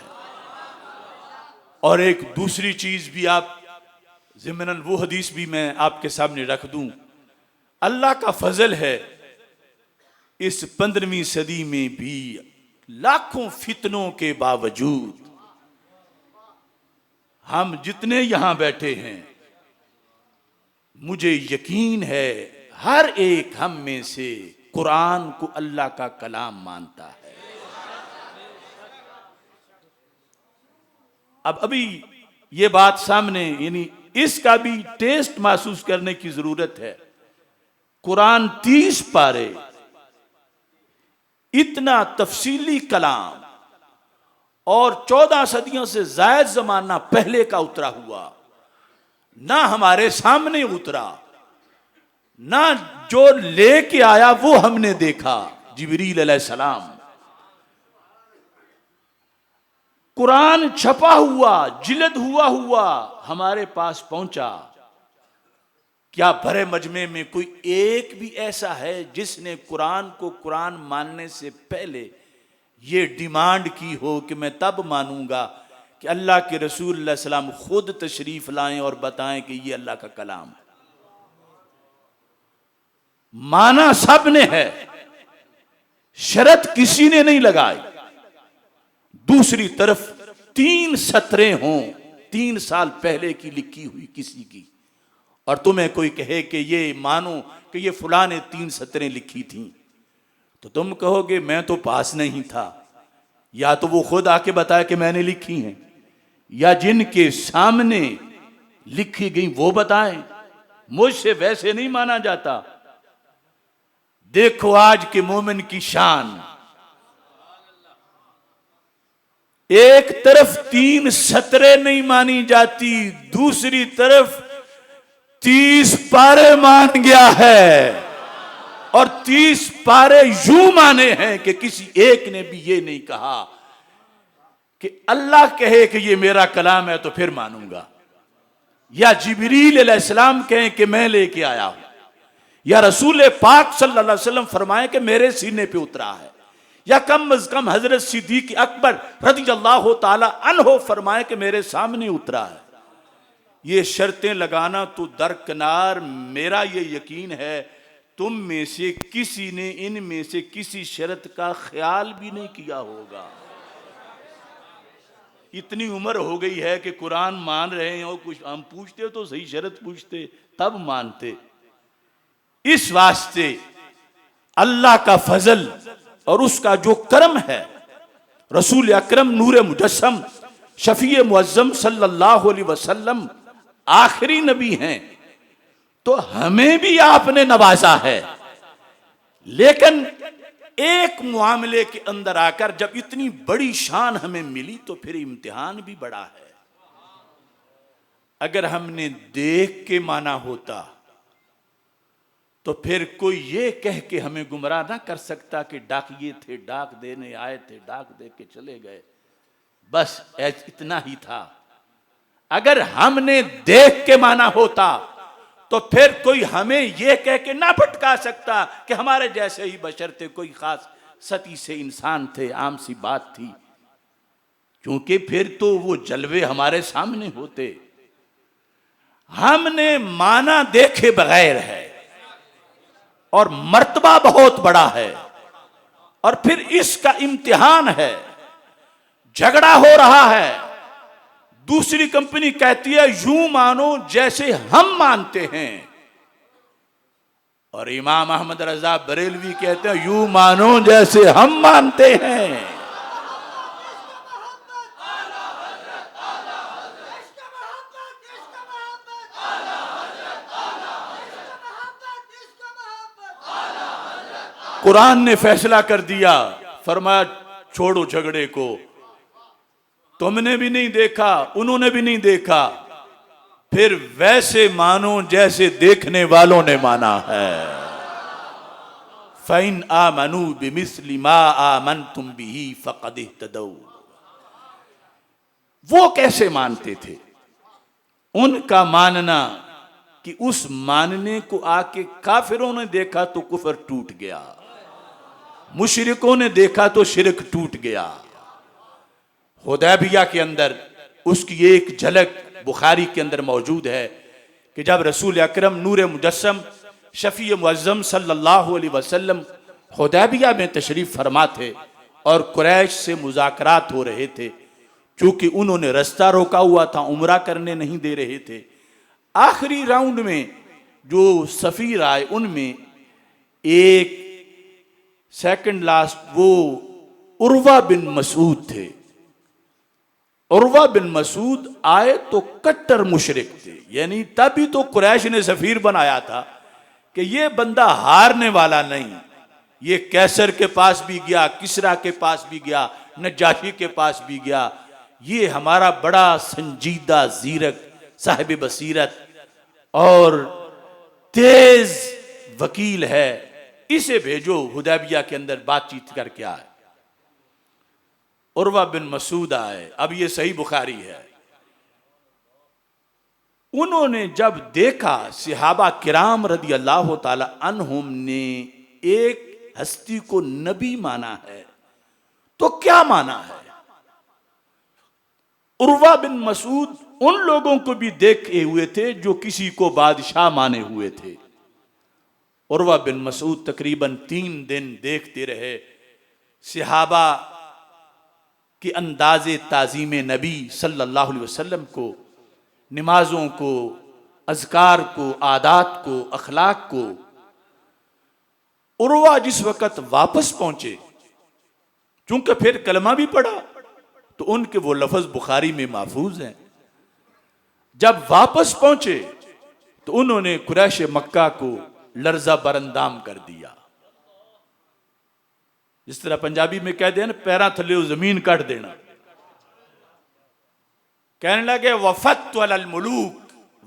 और एक दूसरी चीज भी आप ज़िम्नन वो हदीस भी मैं आपके सामने रख दूं। अल्लाह का फजल है, इस 15वीं सदी में भी लाखों फितनों के बावजूद हम जितने यहां बैठे हैं, मुझे यकीन है हर एक हम में से कुरान को अल्लाह का कलाम मानता है। अब अभी ये बात सामने, यानी इसका भी टेस्ट महसूस करने की जरूरत है। कुरान 30 पारे, इतना तफसीली कलाम, और 14 सदियों से जायद जमाना पहले का उतरा हुआ, ना हमारे सामने उतरा, ना जो लेके आया वो हमने देखा, जिब्रील अलैहिस्सलाम। कुरान छपा हुआ, जिल्द हुआ हमारे पास पहुंचा। क्या भरे मजमे में कोई एक भी ऐसा है जिसने कुरान को कुरान मानने से पहले ये डिमांड की हो कि मैं तब मानूंगा कि अल्लाह के रसूल सल्लल्लाहु अलैहि वसल्लम खुद तशरीफ लाएं और बताएं कि ये अल्लाह का कलाम है? माना सब ने है, शर्त किसी ने नहीं लगाई। दूसरी तरफ 3 सतरें हों 3 साल पहले की लिखी हुई किसी की, और तुम्हें कोई कहे कि ये मानो कि ये फुला ने 3 सतरें लिखी थी, तो तुम कहोगे मैं तो पास नहीं था। या तो वो खुद आके बताए कि मैंने लिखी हैं, या जिनके सामने लिखी गई वो बताएं। मुझसे वैसे नहीं माना जाता। देखो आज के मोमिन की शान, एक तरफ 3 सतरें नहीं मानी जाती, दूसरी तरफ 30 पारे मान गया है, और 30 पारे यूं माने हैं कि किसी एक ने भी ये नहीं कहा कि अल्लाह कहे कि ये मेरा कलाम है तो फिर मानूंगा, या जिब्रील अलैहिस्सलाम कहें कि मैं लेके आया हूं, या रसूल पाक सल्लल्लाहु अलैहि वसल्लम फरमाए कि मेरे सीने पे उतरा है, या कम अज कम हजरत सिद्दीक अकबर रज़ियल्लाहु ताला अन्हो फरमाए कि मेरे सामने उतरा है। ये शर्तें लगाना तो दरकिनार, मेरा ये यकीन है तुम में से किसी ने इनमें से किसी शर्त का ख्याल भी नहीं किया होगा। इतनी उम्र हो गई है कि कुरान मान रहे हैं, और कुछ हम पूछते तो सही, शर्त पूछते तब मानते। इस वास्ते अल्लाह का फजल और उसका जो करम है, रसूल अकरम नूर मुजस्सम शफी मुअज्जम सल्लल्लाहु अलैहि वसल्लम आखिरी नबी हैं, तो हमें भी आपने नवाजा है। लेकिन एक मामले के अंदर आकर जब इतनी बड़ी शान हमें मिली तो फिर इम्तिहान भी बड़ा है। अगर हमने देख के माना होता तो फिर कोई ये कह के हमें गुमराह ना कर सकता कि डाकिये थे, डाक देने आए थे, डाक दे के चले गए, बस इतना ही था। अगर हमने देख के माना होता तो फिर कोई हमें यह कह के ना भटका सकता कि हमारे जैसे ही बशर थे, कोई खास सती से इंसान थे, आम सी बात थी, क्योंकि फिर तो वो जलवे हमारे सामने होते। हमने माना देखे बगैर है, और मर्तबा बहुत बड़ा है, और फिर इसका इम्तिहान है। झगड़ा हो रहा है, दूसरी कंपनी कहती है यूं मानो जैसे हम मानते हैं, और इमाम अहमद रजा बरेलवी कहते हैं यूं मानो जैसे हम मानते हैं। कुरान ने फैसला कर दिया, फरमाया छोड़ो झगड़े को, तुमने भी नहीं देखा, उन्होंने भी नहीं देखा, फिर वैसे मानो जैसे देखने वालों ने माना है। फ़इन आमनू बिमिस्लि मा आमनतुम बिही फ़क़द इह्तदौ। वो कैसे मानते थे? उनका मानना कि उस मानने को आके काफिरों ने देखा तो कुफर टूट गया, मुशरिकों ने देखा तो शिरक टूट गया। हुदैबिया के अंदर उसकी एक झलक बुखारी के अंदर मौजूद है कि जब रसूल अकरम नूर मुजस्सम शफी मुअज़्ज़म सल्लल्लाहु अलैहि वसल्लम हुदैबिया में तशरीफ फरमा थे और कुरैश से मुज़ाकरात हो रहे थे, क्योंकि उन्होंने रास्ता रोका हुआ था, उम्रा करने नहीं दे रहे थे। आखिरी राउंड में जो सफ़ीर आए उनमें एक सेकंड लास्ट वो उर्वा बिन मसूद थे। उर्वा बिन मसूद आए तो कट्टर मुशरिक थे, यानी तभी तो कुरैश ने सफ़ीर बनाया था कि ये बंदा हारने वाला नहीं। ये कैसर के पास भी गया, किसरा के पास भी गया, नजाशी के पास भी गया। ये हमारा बड़ा संजीदा जीरक साहिब बसीरत और तेज वकील है, इसे भेजो हुदैबिया के अंदर बातचीत करके आए। उर्वा बिन मसूद आए, अब ये सही बुखारी है। उन्होंने जब देखा सहाबा किराम रदी अल्लाह ताला अन्हुम ने एक हस्ती को नबी माना है तो क्या माना है। उर्वा बिन मसूद उन लोगों को भी देखे हुए थे जो किसी को बादशाह माने हुए थे। उर्वा बिन मसूद तकरीबन 3 दिन देखते रहे सहाबा के अंदाज़े ताज़ीम नबी सल्लल्लाहु अलैहि वसल्लम को, नमाजों को, अज़कार को, आदात को, अखलाक को। उर्वा जिस वक़्त वापस पहुंचे, चूंकि फिर कलमा भी पढ़ा तो उनके वो लफ्ज़ बुखारी में महफूज हैं। जब वापस पहुंचे तो उन्होंने कुरैश मक्का को लर्जा बरंदाम कर दिया। जिस तरह पंजाबी में कह देना पैरा थले जमीन काट देना। कहने लगे वफत अल मुलूक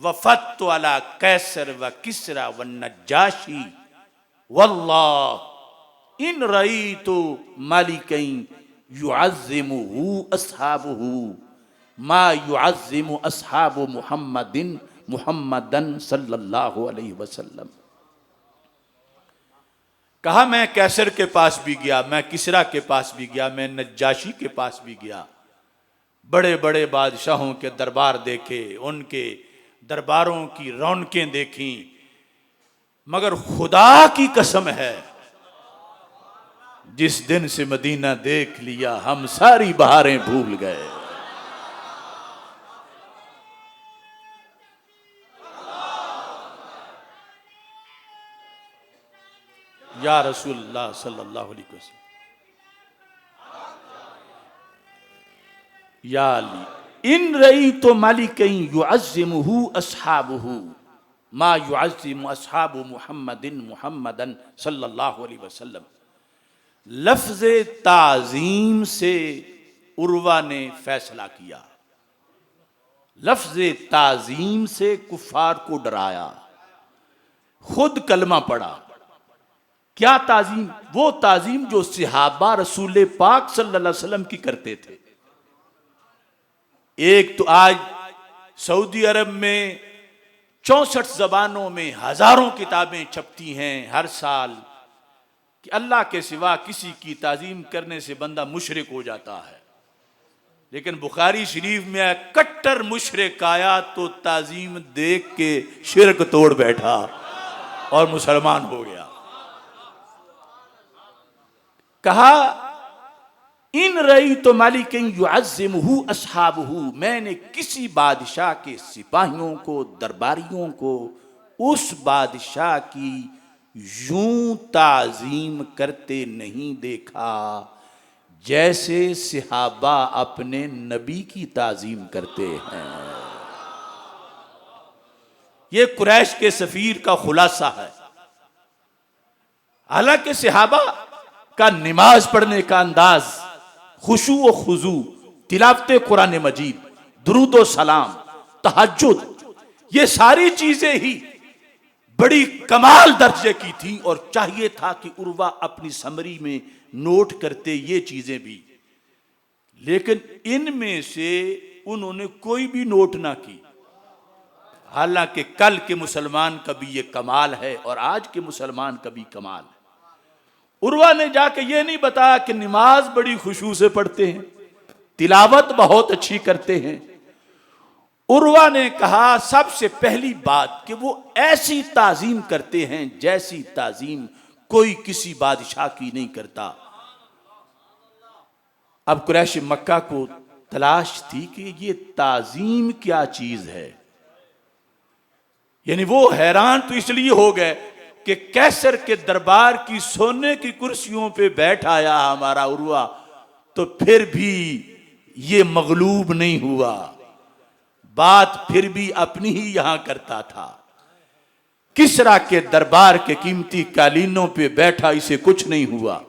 वफत अला कैसर व किसरा व नजाशी वल्लाह इन रई तो मालिकैन युअज़्ज़िमुहु अस्हाबुहु मा युअज़्ज़िमु अस्हाबु मुहम्मदन सल्लल्लाहु अलैहि वसल्लम। कहा मैं कैसर के पास भी गया, मैं किसरा के पास भी गया, मैं नजाशी के पास भी गया, बड़े बड़े बादशाहों के दरबार देखे, उनके दरबारों की रौनकें देखी, मगर खुदा की कसम है जिस दिन से मदीना देख लिया हम सारी बहारें भूल गए। या रसूलुल्लाह सल्लल्लाहु अलैहि वसल्लम, या अली इन रई तो मालिकैन युअज़्ज़िमुहु अस्हाबुहु मा युअज़्ज़िमु अस्हाबु मुहम्मदन सल्लल्लाहु अलैहि वसल्लम। लफ्ज़ ताज़ीम से उर्वा ने फैसला किया, लफ्ज़ ताज़ीम से कुफ़ार को डराया, खुद कलमा पढ़ा। क्या ताज़ीम? वो ताज़ीम जो सहाबा रसूल पाक सल्लल्लाहु अलैहि वसल्लम की करते थे। एक तो आज सऊदी अरब में 64 ज़बानों में हज़ारों किताबें छपती हैं हर साल कि अल्लाह के सिवा किसी की ताज़ीम करने से बंदा मुशरिक हो जाता है। लेकिन बुखारी शरीफ में कट्टर मुशरिक आया तो ताज़ीम देख के शिरक तोड़ बैठा और मुसलमान हो गया। कहा इन रई तो मालिकिन युअज़्ज़िमुहु अस्हाबुहु, मैंने किसी बादशाह के सिपाहियों को, दरबारियों को उस बादशाह की यूं ताज़ीम करते नहीं देखा जैसे सहाबा अपने नबी की ताज़ीम करते हैं। ये कुरैश के सफीर का खुलासा है। हालांकि सहाबा का नमाज पढ़ने का अंदाज, खुशू व खुजू, तिलावत कुरान मजीद, दुरूद व सलाम, तहज्जुद, ये सारी चीजें ही बड़ी कमाल दर्जे की थी और चाहिए था कि उर्वा अपनी समरी में नोट करते ये चीजें भी, लेकिन इनमें से उन्होंने कोई भी नोट ना की। हालांकि कल के मुसलमान का भी ये कमाल है और आज के मुसलमान का भी कमाल है। उर्वा ने जाके ये नहीं बताया कि नमाज बड़ी खुशू से पढ़ते हैं, तिलावत बहुत अच्छी करते हैं। उर्वा ने कहा सबसे पहली बात कि वो ऐसी ताजीम करते हैं जैसी ताजीम कोई किसी बादशाह की नहीं करता। अब कुरैश मक्का को तलाश थी कि ये ताजीम क्या चीज है, यानी वो हैरान तो इसलिए हो गए कि कैसर के दरबार की सोने की कुर्सियों पे बैठ आया हमारा उर्वा, तो फिर भी ये मगलूब नहीं हुआ, बात फिर भी अपनी ही यहां करता था। किसरा के दरबार के कीमती कालीनों पे बैठा, इसे कुछ नहीं हुआ।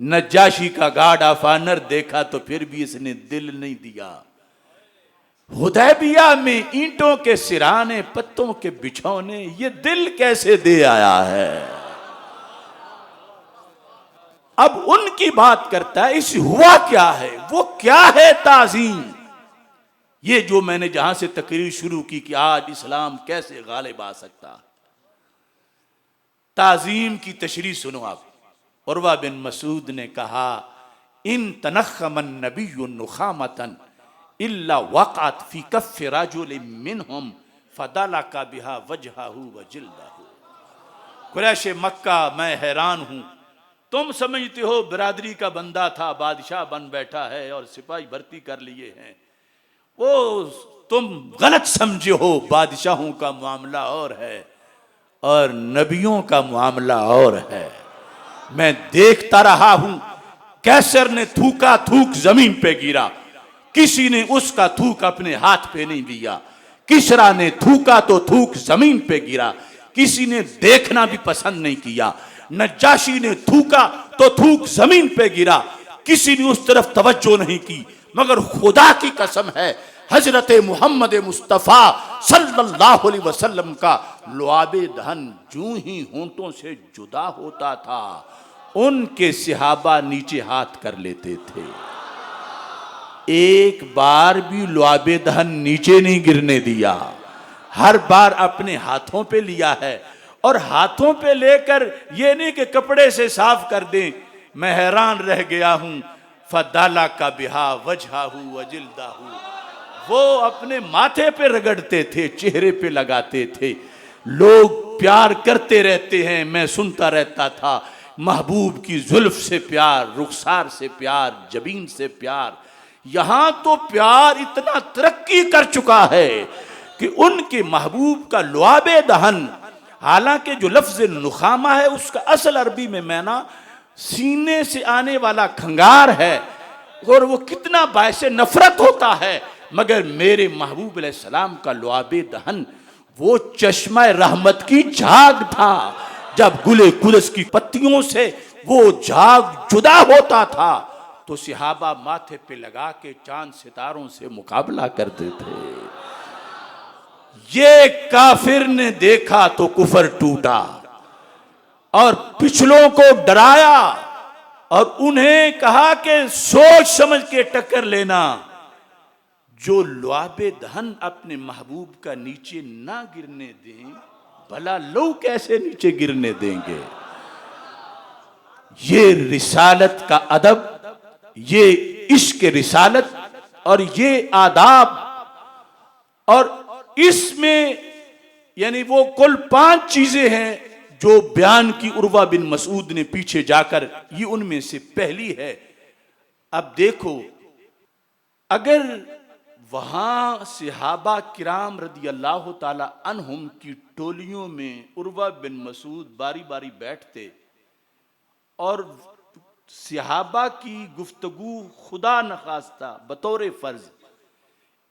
नज्जाशी का गार्ड ऑफ ऑनर देखा तो फिर भी इसने दिल नहीं दिया। हुदैबिया में ईंटों के सिराने, पत्तों के बिछौने, ये दिल कैसे दे आया है। अब उनकी बात करता है, इस हुआ क्या है, वो क्या है ताजीम। ये जो मैंने जहां से तकरीर शुरू की कि आज इस्लाम कैसे गालिब आ सकता, ताजीम की तशरीह सुनो आप। उर्वा बिन मसूद ने कहा, इन तनख्खमन नबिय्युन नुखामतन इल्ला वक़अत फी कफ़ रजुलिन मिनहुम फदलका बिहा वजहहु व जिल्दहु। कुरैश मक्का, मैं हैरान हूं, तुम समझते हो बिरादरी का बंदा था, बादशाह बन बैठा है और सिपाही भर्ती कर लिए हैं। वो तुम गलत समझे हो, बादशाहों का मामला और है और नबियों का मामला और है। मैं देखता रहा हूं, कैसर ने थूका, थूक जमीन पे गिरा, किसी ने उसका थूक अपने हाथ पे नहीं लिया। किसरा ने थूका तो थूक जमीन पे गिरा, किसी ने देखना भी पसंद नहीं किया। नज्जाशी ने थूका तो थूक जमीन पे गिरा, किसी ने उस तरफ तवज्जो नहीं की। मगर खुदा की कसम है, हजरत मोहम्मद मुस्तफ़ा सल्लल्लाहु अलैहि वसल्लम का लुआबे दहन जूं ही होंठों से जुदा होता था, उनके सहाबा नीचे हाथ कर लेते थे। एक बार भी लुआबे दहन नीचे नहीं गिरने दिया, हर बार अपने हाथों पे लिया है। और हाथों पे लेकर ये नहीं कि कपड़े से साफ कर दें। मैं हैरान रह गया हूं, फदाला का बिहा वजहहु व जिल्दहु, वो अपने माथे पे रगड़ते थे, चेहरे पे लगाते थे। लोग प्यार करते रहते हैं, मैं सुनता रहता था, महबूब की जुल्फ से प्यार, रुखसार से प्यार, जबीन से प्यार। यहां तो प्यार इतना तरक्की कर चुका है कि उनके महबूब का लुआबे दहन, हालांकि जो लफ्ज नुखामा है उसका असल अरबी में मैना सीने से आने वाला खंगार है और वो कितना बायसे नफरत होता है। मगर मेरे महबूब अलैहिस्सलाम का लुआबे दहन वो चश्मा रहमत की झाग था। जब गुले कुलस की पत्तियों से वो झाग जुदा होता था तो सहाबा माथे पे लगा के चांद सितारों से मुकाबला करते थे। ये काफिर ने देखा तो कुफर टूटा और पिछलों को डराया और उन्हें कहा कि सोच समझ के टक्कर लेना। जो लुआबे दहन अपने महबूब का नीचे ना गिरने दें, भला लोग कैसे नीचे गिरने देंगे। ये रिसालत का अदब, ये इश्क रिसालत और ये आदाब, और इसमें यानी वो कुल 5 चीजें हैं जो बयान की उर्वा बिन मसूद ने पीछे जाकर, ये उनमें से पहली है। अब देखो, अगर वहां सहाबा किराम रदी अल्लाह ताला अन्हुम की टोलियों में उर्वा बिन मसूद बारी बारी बैठते और सहाबा की गुफ्तगू खुदा नखास्ता बतौर फर्ज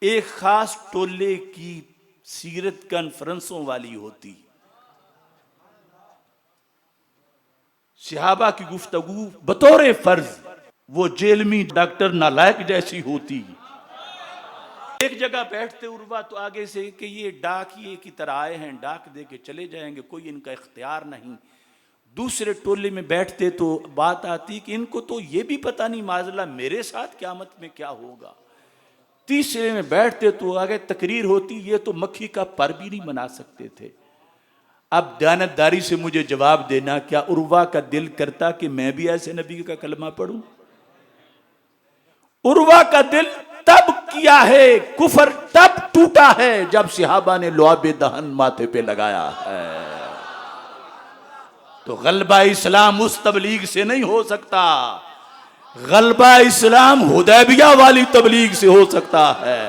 एक खास टोले की सीरत कॉन्फ्रेंसों वाली होती, सहाबा की गुफ्तगू बतौर फर्ज वो जेलमी डॉक्टर नालायक जैसी होती। एक जगह बैठते उर्वा तो आगे से कि ये डाकिए की तरह आए हैं, डाक दे के चले जाएंगे, कोई इनका इख्तियार नहीं। दूसरे टोले में बैठते तो बात आती कि इनको तो ये भी पता नहीं माजला मेरे साथ क़यामत में क्या होगा। तीसरे में बैठते तो आगे तकरीर होती, ये तो मक्खी का पर भी नहीं बना सकते थे। अब दयानतदारी से मुझे जवाब देना, क्या उर्वा का दिल करता कि मैं भी ऐसे नबी का कलमा पढ़ूं? उर्वा का दिल तब किया है, कुफर तब टूटा है जब सहाबा ने लुआबे दहन माथे पे लगाया है। तो गलबा इस्लाम उस तबलीग से नहीं हो सकता, गलबा इस्लाम हुदैबिया वाली तबलीग से हो सकता है।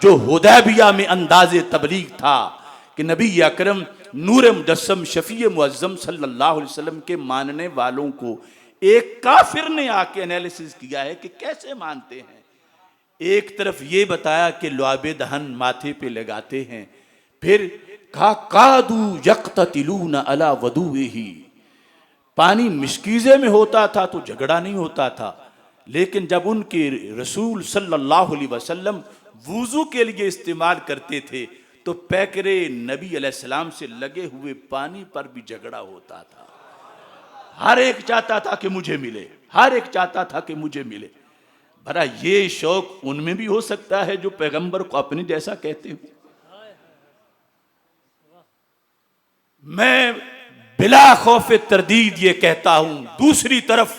जो हुदैबिया में अंदाजे तबलीग था कि नबी अकरम नूर मुजस्सम शफी मुअज्जम सल्लल्लाहु अलैहि वसल्लम के मानने वालों को एक काफिर ने आके एनालिसिस किया है कि कैसे मानते हैं। एक तरफ ये बताया कि लुआबे दहन माथे पे लगाते हैं, फिर कहा कादू यक्ततिलून अला वदूही, पानी मिश्कीज़े में होता था तो झगड़ा नहीं होता था, लेकिन जब उनके रसूल सल्लल्लाहु अलैहि वसल्लम वुजू के लिए इस्तेमाल करते थे तो पैकरे नबी अलैहिस्सलाम से लगे हुए पानी पर भी झगड़ा होता था। हर एक चाहता था कि मुझे मिले, हर एक चाहता था कि मुझे मिले। भला ये शौक उनमें भी हो सकता है जो पैगंबर को अपने जैसा कहते हो। मैं बिला खौफ तरदीद ये कहता हूं, दूसरी तरफ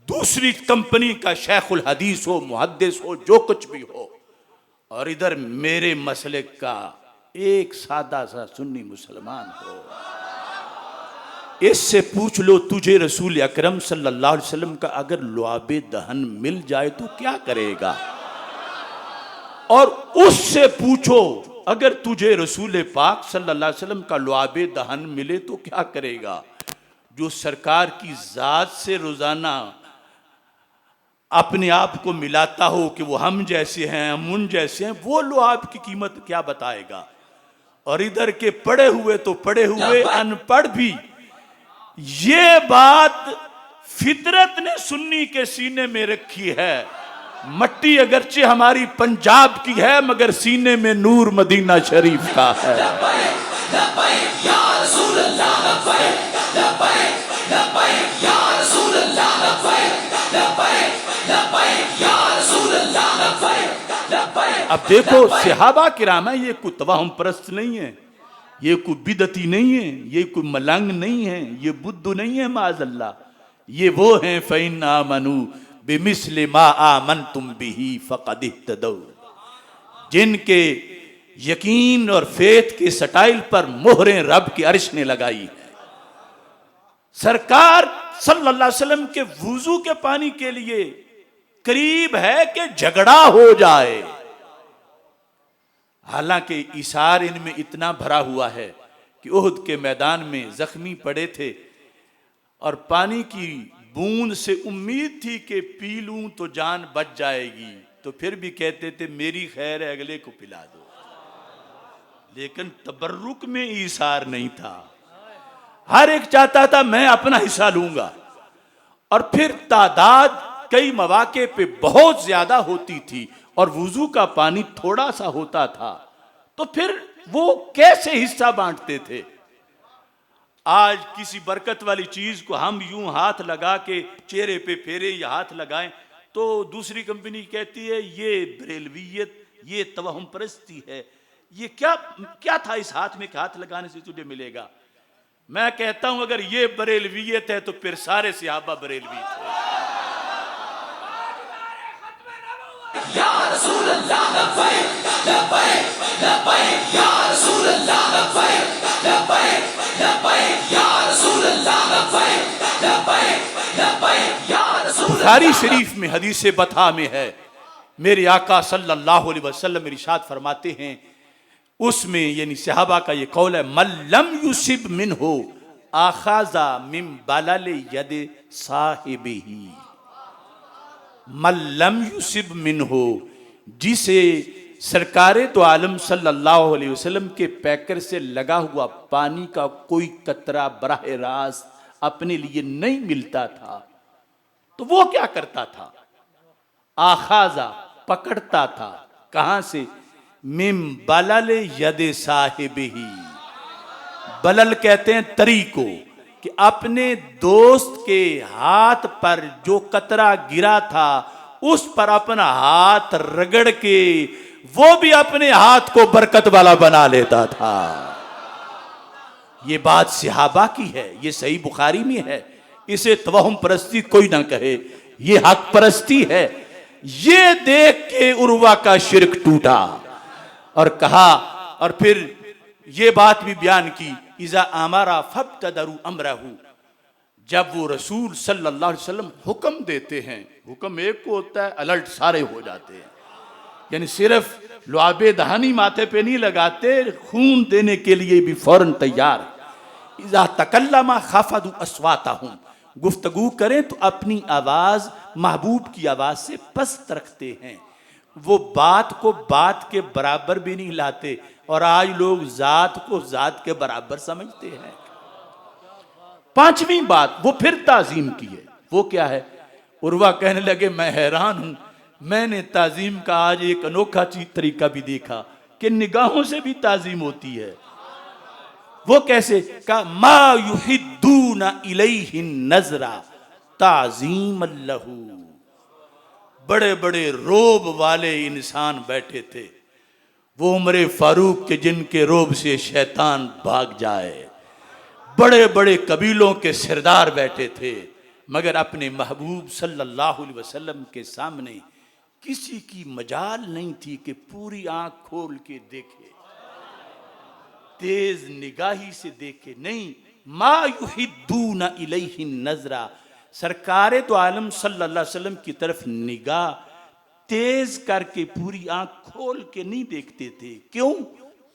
दूसरी कंपनी का शेखुल हदीस हो, मुहद्दिस हो, जो कुछ भी हो, और इधर मेरे मसलक का एक सादा सा सुन्नी मुसलमान हो, इससे पूछ लो तुझे रसूल अकरम सल्लल्लाहु अलैहि वसल्लम का अगर लुआबे दहन मिल जाए तो क्या करेगा, और उससे पूछो अगर तुझे रसूल पाक सल्लल्लाहु अलैहि वसल्लम का लुआबे दहन मिले तो क्या करेगा। जो सरकार की जात से रोजाना अपने आप को मिलाता हो कि वो हम जैसे हैं, हम उन जैसे हैं, वो लुआब की कीमत क्या बताएगा। और इधर के पढ़े हुए तो पढ़े हुए, अनपढ़ भी ये बात फितरत ने सुन्नी के सीने में रखी है। मट्टी अगरचे हमारी पंजाब की है मगर सीने में नूर मदीना शरीफ का है। अब देखो सहाबा किराम है, ये कोई तवाहुम परस्त नहीं है, ये कोई बिदती नहीं है, ये कोई मलंग नहीं है, ये बुद्धू नहीं है माज़अल्लाह, ये वो हैं फ़इन आमनू बिमिस्लि मा आमनतुम बिही फ़क़द इह्तदौ, जिनके यकीन और फेथ के स्टाइल पर मोहरें रब की अर्श ने लगाई है। सरकार सल्लल्लाहु अलैहि वसल्लम के वुजू के पानी के लिए करीब है कि झगड़ा हो जाए, हालांकि इशार इनमें इतना भरा हुआ है कि उहद के मैदान में जख्मी पड़े थे और पानी की बूंद से उम्मीद थी कि पी लूं तो जान बच जाएगी, तो फिर भी कहते थे मेरी खैर है अगले को पिला दो, लेकिन तबर्रुक में इशार नहीं था। हर एक चाहता था मैं अपना हिस्सा लूंगा, और फिर तादाद कई मौके पे बहुत ज्यादा होती थी और वुजू का पानी थोड़ा सा होता था, तो फिर वो कैसे हिस्सा बांटते थे। आज किसी बरकत वाली चीज को हम यूं हाथ लगा के चेहरे पे फेरे या हाथ लगाएं तो दूसरी कंपनी कहती है ये बरेलवियत, ये तवहम परस्ती है, ये क्या था इस हाथ में कि हाथ लगाने से तुझे मिलेगा। मैं कहता हूं अगर ये बरेलवियत है तो फिर सारे सहाबा बरेलवी थे। या रसूल अल्लाह लब्बैक लब्बैक लब्बैक या रसूल अल्लाह लब्बैक लब्बैक लब्बैक या रसूल अल्लाह लब्बैक लब्बैक लब्बैक या रसूल। बुखारी शरीफ में हदीस बता में है, मेरे आका सल्लल्लाहु अलैहि वसल्लम इरशाद फरमाते हैं, उसमें यानी सहाबा का ये कौल है, मल्लम युसिब मिनहु आखाजा मिन बलल यद साहिबिही, मल्लम युसिब मिनहु, जिसे सरकारे तो आलम सल्लल्लाहु अलैहि वसल्लम के पैकर से लगा हुआ पानी का कोई कतरा बराह रास्त अपने लिए नहीं मिलता था, तो वो क्या करता था, आखाजा पकड़ता था, कहां से, मिम बलल यद साहिबिही, बलल कहते हैं तरी को, कि अपने दोस्त के हाथ पर जो कतरा गिरा था उस पर अपना हाथ रगड़ के वो भी अपने हाथ को बरकत वाला बना लेता था। ये बात सहाबा की है, ये सही बुखारी में है। इसे तवहम परस्ती कोई ना कहे, ये हक परस्ती है। ये देख के उर्वा का शिरक टूटा और कहा, और फिर ये बात भी बयान की, इज़ा अमरा फब्तदरू अमरहू, जब वो रसूल सल्लल्लाहु अलैहि वसल्लम हुक्म देते हैं, हुक्म एक को होता है, अलर्ट सारे हो जाते हैं। यानी सिर्फ लुआबे दहानी माथे पे नहीं लगाते, खून देने के लिए भी फौरन तैयार। इज़ा तकल्लमा खफदू अस्वातहुम, गुफ्तगू करें तो अपनी आवाज महबूब की आवाज से पस्त रखते हैं। वो बात को बात के बराबर भी नहीं लाते, और आज लोग जात को जात के बराबर समझते हैं। पांचवी बात वो फिर ताजीम की है, वो क्या है? उर्वा कहने लगे, मैं हैरान हूं, मैंने ताजीम का आज एक अनोखा तरीका भी देखा कि निगाहों से भी ताजीम होती है। वो कैसे? का मा युहिद्दूना इलैहि नजरा ताजीम लहू। बड़े बड़े रोब वाले इंसान बैठे थे, वो उमरे फारूक के जिनके रोब से शैतान भाग जाए। बड़े बड़े कबीलों के सरदार बैठे थे, मगर अपने महबूब सल्लल्लाहु अलैहि वसल्लम के सामने किसी की मजाल नहीं थी कि पूरी आंख खोल के देखे, तेज निगाही से देखे। नहीं, मा युहिद्दूना इलैहि नजरा, सरकारे तो आलम सल्लल्लाहु अलैहि वसल्लम की तरफ निगाह तेज करके पूरी आंख खोल के नहीं देखते थे। क्यों?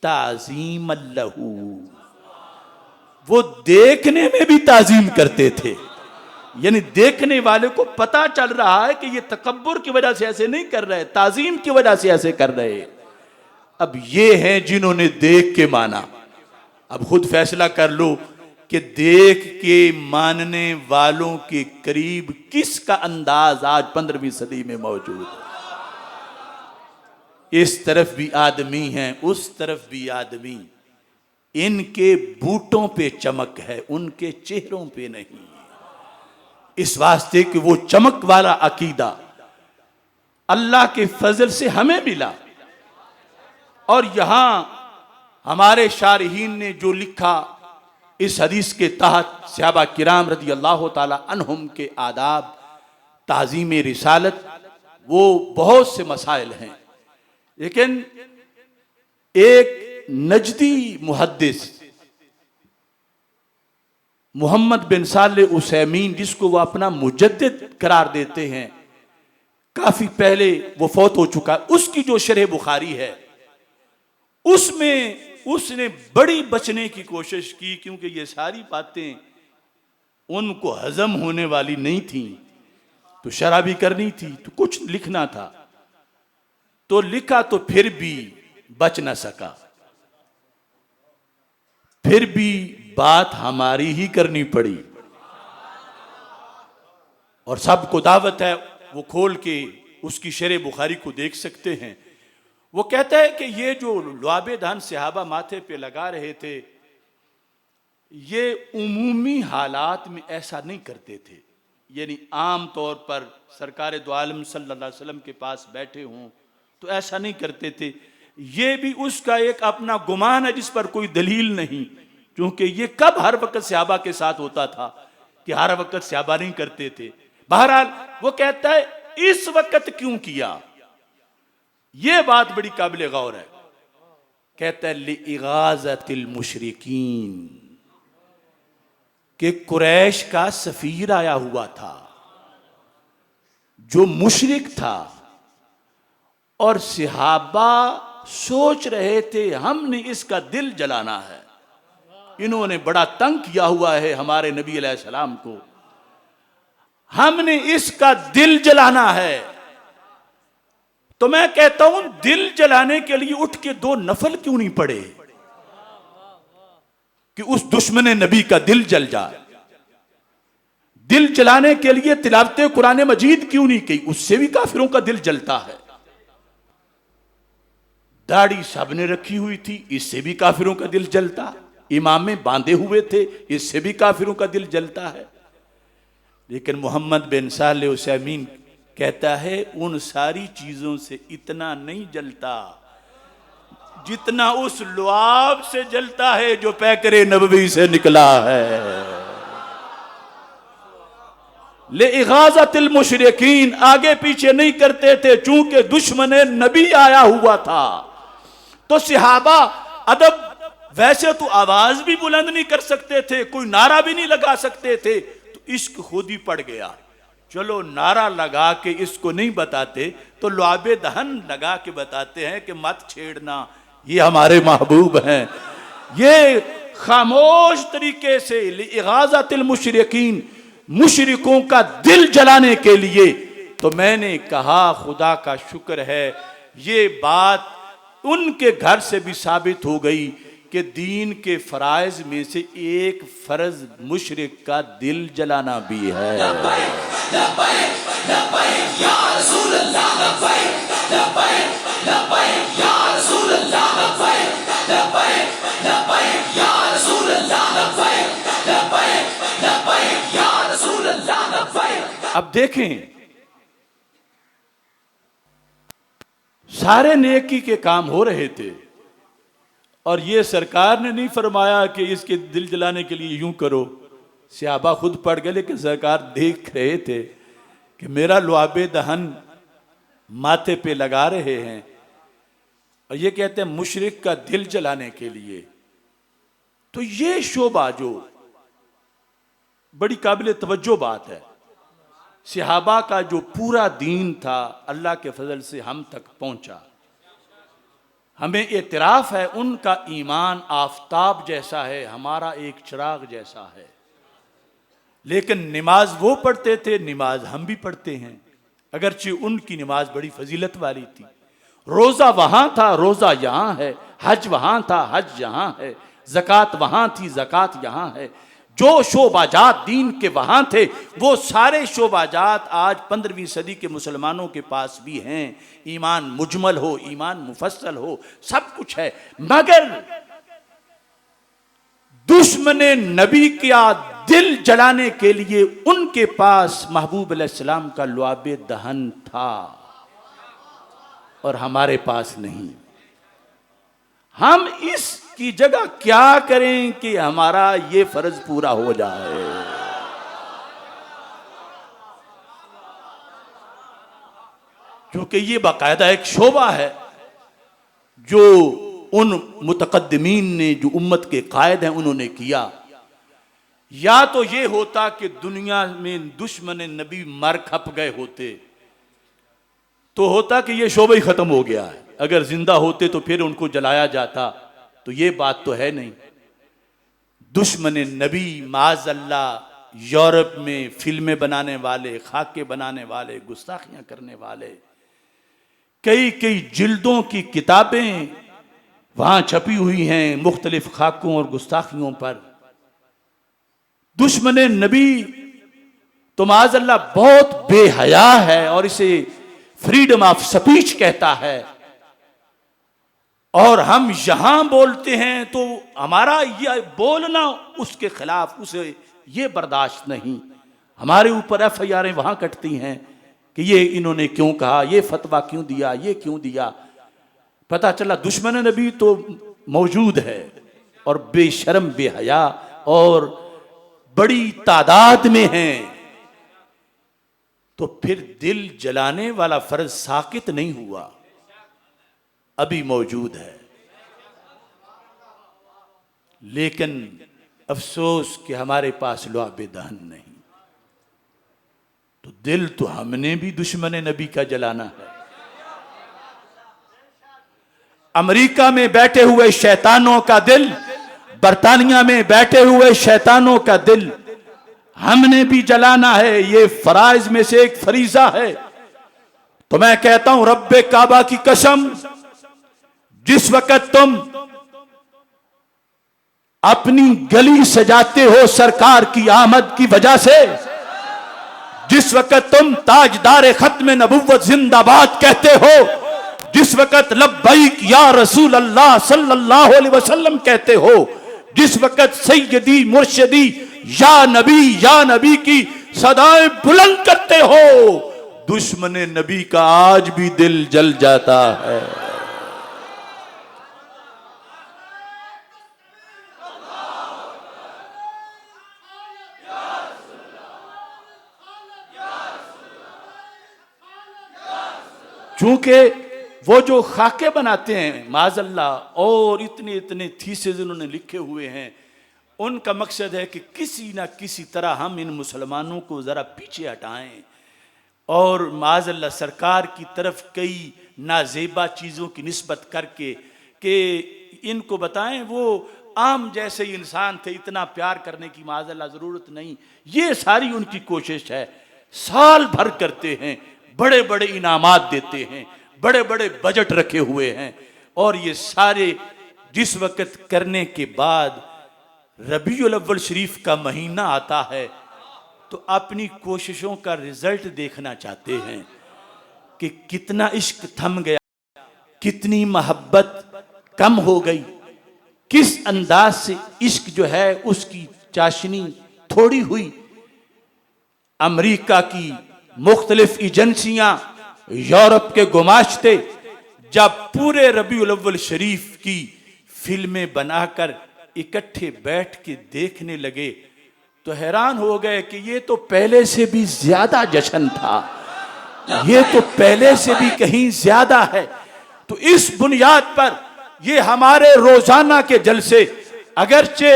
ताजीम लहू, वो देखने में भी ताजीम करते थे। यानी देखने वाले को पता चल रहा है कि ये तकब्बुर की वजह से ऐसे नहीं कर रहे, ताजीम की वजह से ऐसे कर रहे। अब ये हैं जिन्होंने देख के माना। अब खुद फैसला कर लो कि देख के मानने वालों के करीब किसका अंदाज आज 15वीं सदी में मौजूद है। इस तरफ भी आदमी हैं, उस तरफ भी आदमी। इनके बूटों पे चमक है, उनके चेहरों पे नहीं। इस वास्ते कि वो चमक वाला अकीदा अल्लाह के फजल से हमें मिला। और यहां हमारे शारहीन ने जो लिखा इस हदीस के तहत, सहाबा किराम रदी अल्लाह ताला अन्हुम के आदाब, ताज़ीम रिसालत, वो बहुत से मसाइल हैं। लेकिन एक नजदी मुहद्दिस मोहम्मद बिन साले उसैमीन, जिसको वो अपना मुजद्दिद करार देते हैं, काफी पहले वो फौत हो चुका, उसकी जो शरह बुखारी है उसमें उसने बड़ी बचने की कोशिश की, क्योंकि ये सारी बातें उनको हजम होने वाली नहीं थी, तो शरह भी करनी थी, तो कुछ लिखना था। तो लिखा, तो फिर भी बच न सका। फिर भी बात हमारी ही करनी पड़ी। और सबको दावत है, वो खोल के उसकी शरह बुखारी को देख सकते हैं। वो कहता है कि ये जो लुआबे दान सहाबा माथे पे लगा रहे थे, ये उमूमी हालात में ऐसा नहीं करते थे। यानी आम तौर पर सरकार दो आलम सल्लल्लाहु अलैहि वसल्लम के पास बैठे हों तो ऐसा नहीं करते थे। ये भी उसका एक अपना गुमान है जिस पर कोई दलील नहीं, क्योंकि ये कब हर वक्त सहाबा के साथ होता था कि हर वक्त सहाबा नहीं करते थे। बहरहाल वो कहता है इस वक्त क्यों किया, ये बात बड़ी काबिल गौर है। कहता है लिइगाज़तिल मुशरिकीन, कि कुरैश का सफीर आया हुआ था जो मुशरिक था, और सहाबा सोच रहे थे हमने इसका दिल जलाना है, इन्होंने बड़ा तंग किया हुआ है हमारे नबी अलैहिस्सलाम को, हमने इसका दिल जलाना है। तो मैं कहता हूं दिल जलाने के लिए उठ के 2 नफल क्यों नहीं पड़े कि उस दुश्मन नबी का दिल जल जाए। दिल जलाने के लिए तिलावत कुरान मजीद क्यों नहीं की, उससे भी काफिरों का दिल जलता है। दाढ़ी सबने रखी हुई थी, इससे भी काफिरों का दिल जलता। इमामे बांधे हुए थे, इससे भी काफिरों का दिल जलता है। लेकिन मोहम्मद बिन साले उसैमीन कहता है उन सारी चीजों से इतना नहीं जलता जितना उस लुआब से जलता है जो पैकरे नबवी से निकला है। ले इगाज़तिल मुशरिकीन, आगे पीछे नहीं करते थे, चूंकि दुश्मन नबी आया हुआ था। तो सहाबा अदब, वैसे तो आवाज भी बुलंद नहीं कर सकते थे, कोई नारा भी नहीं लगा सकते थे, तो इश्क खुद ही पड़ गया। चलो नारा लगा के इसको नहीं बताते तो लुआबे दहन लगा के बताते हैं कि मत छेड़ना, ये हमारे महबूब हैं। ये खामोश तरीके से इगाज़तिल मुशरिकीन, मुशरिकों का दिल जलाने के लिए। तो मैंने कहा खुदा का शुक्र है ये बात उनके घर से भी साबित हो गई कि दीन के फराइज में से एक फर्ज मुशरिक का दिल जलाना भी है। अब देखें, सारे नेकी के काम हो रहे थे और ये सरकार ने नहीं फरमाया कि इसके दिल जलाने के लिए यूं करो। सहाबा खुद पड़ गए, लेकिन सरकार देख रहे थे कि मेरा लुआबे दहन माथे पे लगा रहे हैं और ये कहते हैं मुशरिक का दिल जलाने के लिए। तो ये शोबा जो बड़ी काबिल तवज्जो बात है, सहाबा का जो पूरा दीन था अल्लाह के फजल से हम तक पहुंचा। हमें एतराफ़ है उनका ईमान आफताब जैसा है, हमारा एक चिराग जैसा है। लेकिन नमाज वो पढ़ते थे, नमाज हम भी पढ़ते हैं, अगरचे उनकी नमाज बड़ी फजीलत वाली थी। रोज़ा वहाँ था, रोज़ा यहाँ है। हज वहाँ था, हज यहाँ है। ज़कात वहाँ थी, ज़कात यहाँ है। जो शोबाजात दीन के वहाँ थे वो सारे शोबाजात आज 15वीं सदी के मुसलमानों के पास भी हैं। ईमान मुजमल हो, ईमान मुफस्सल हो, सब कुछ है। मगर दुश्मन नबी का दिल जलाने के लिए उनके पास महबूब अलैहिस्सलाम का लुआबे दहन था और हमारे पास नहीं। हम इसकी जगह क्या करें कि हमारा ये फर्ज पूरा हो जाए। क्योंकि ये बाकायदा एक शोबा है जो उन मुतकद्दिमीन ने, जो उम्मत के कायद हैं, उन्होंने किया। या तो ये होता कि दुनिया में दुश्मन नबी मर खप गए होते, तो होता कि ये शोबा ही खत्म हो गया है। अगर जिंदा होते तो फिर उनको जलाया जाता, तो ये बात तो है नहीं। दुश्मन नबी माज़अल्लाह, यूरोप में फिल्में बनाने वाले, खाके बनाने वाले, गुस्ताखियां करने वाले, कई कई जिल्दों की किताबें वहां छपी हुई हैं मुख्तलिफ खाकों और गुस्ताखियों पर। दुश्मन नबी तो माज़अल्लाह बहुत बेहया है और इसे फ्रीडम ऑफ स्पीच कहता है, और हम यहां बोलते हैं तो हमारा यह बोलना उसके खिलाफ, उसे ये बर्दाश्त नहीं। हमारे ऊपर FIR वहां कटती हैं कि ये इन्होंने क्यों कहा, ये फतवा क्यों दिया, ये क्यों दिया। पता चला दुश्मन नबी तो मौजूद है और बेशर्म, बेहया और बड़ी तादाद में हैं। तो फिर दिल जलाने वाला फर्ज साकित नहीं हुआ, अभी मौजूद है। लेकिन अफसोस कि हमारे पास लुआबे दहन नहीं। तो दिल तो हमने भी दुश्मन नबी का जलाना है। अमेरिका में बैठे हुए शैतानों का दिल, बरतानिया में बैठे हुए शैतानों का दिल हमने भी जलाना है। ये फराइज में से एक फरीजा है। तो मैं कहता हूं रब्बे काबा की कसम, जिस वक्त तुम अपनी गली सजाते हो सरकार की आमद की वजह से, जिस वक्त तुम ताजदार खत्म नबुव्वत जिंदाबाद कहते हो, जिस वक्त लब्बैक या रसूल अल्लाह सल्लल्लाहु अलैहि वसल्लम कहते हो, जिस वक्त सैयदी मुर्शिदी या नबी की सदाएं बुलंद करते हो, दुश्मन नबी का आज भी दिल जल जाता है। चूंकि वो जो खाके बनाते हैं माज़अल्लाह, और इतने इतने थीसिस उन्होंने लिखे हुए हैं, उनका मकसद है कि किसी ना किसी तरह हम इन मुसलमानों को ज़रा पीछे हटाएं और माज़अल्लाह सरकार की तरफ कई नाजेबा चीज़ों की निस्बत करके कि इनको बताएं वो आम जैसे ही इंसान थे, इतना प्यार करने की माज़अल्लाह ज़रूरत नहीं। ये सारी उनकी कोशिश है। साल भर करते हैं, बड़े बड़े इनामात देते हैं, बड़े बड़े बजट रखे हुए हैं, और ये सारे जिस वक़्त करने के बाद रबीउल अव्वल शरीफ का महीना आता है तो अपनी कोशिशों का रिजल्ट देखना चाहते हैं कि कितना इश्क थम गया, कितनी मोहब्बत कम हो गई, किस अंदाज से इश्क जो है उसकी चाशनी थोड़ी हुई। अमेरिका की मुख्तलिफ एजेंसियां, यूरोप के गुमाश्ते जब पूरे रबीउल अव्वल शरीफ की फिल्में बनाकर इकट्ठे बैठ के देखने लगे तो हैरान हो गए कि ये तो पहले से भी ज्यादा जश्न था, ये तो पहले से भी कहीं ज्यादा है। तो इस बुनियाद पर ये हमारे रोजाना के जलसे, अगरचे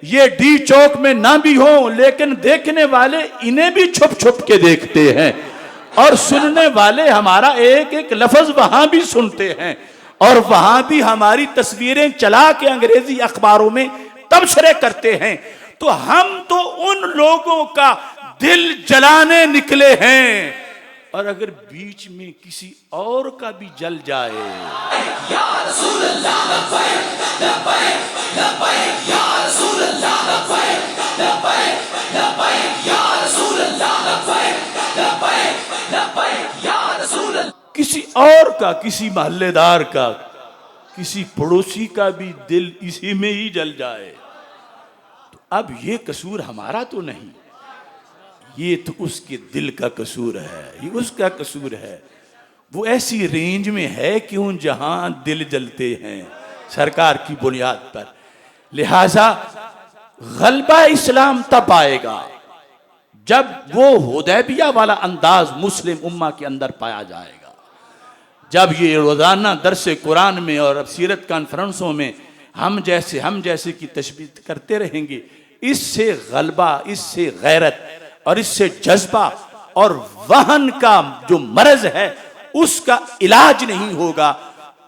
ये डी चौक में ना भी हो, लेकिन देखने वाले इन्हें भी छुप छुप के देखते हैं, और सुनने वाले हमारा एक एक लफ्ज वहां भी सुनते हैं, और वहां भी हमारी तस्वीरें चला के अंग्रेजी अखबारों में तबसरे करते हैं। तो हम तो उन लोगों का दिल जलाने निकले हैं, और अगर बीच में किसी और का भी जल जाए, या रसूल अल्लाह लब्बैक लब्बैक लब्बैक या रसूल अल्लाह लब्बैक लब्बैक लब्बैक या रसूल अल्लाह लब्बैक लब्बैक लब्बैक या रसूल अल्लाह, किसी और का, किसी मोहल्लेदार का, किसी पड़ोसी का भी दिल इसी में ही जल जाए, तो अब ये कसूर हमारा तो नहीं, ये तो उसके दिल का कसूर है, ये उसका कसूर है। वो ऐसी रेंज में है क्यों जहां दिल जलते हैं सरकार की बुनियाद पर। लिहाजा गलबा इस्लाम तब आएगा जब वो हुदैबिया वाला अंदाज मुस्लिम उम्मा के अंदर पाया जाएगा, जब ये रोजाना दरस कुरान में और अब सीरत कॉन्फ्रेंसों में हम जैसे की तशबीह करते रहेंगे। इससे गलबा, इससे गैरत और इससे जज्बा और वहन का जो मर्ज है उसका इलाज नहीं होगा।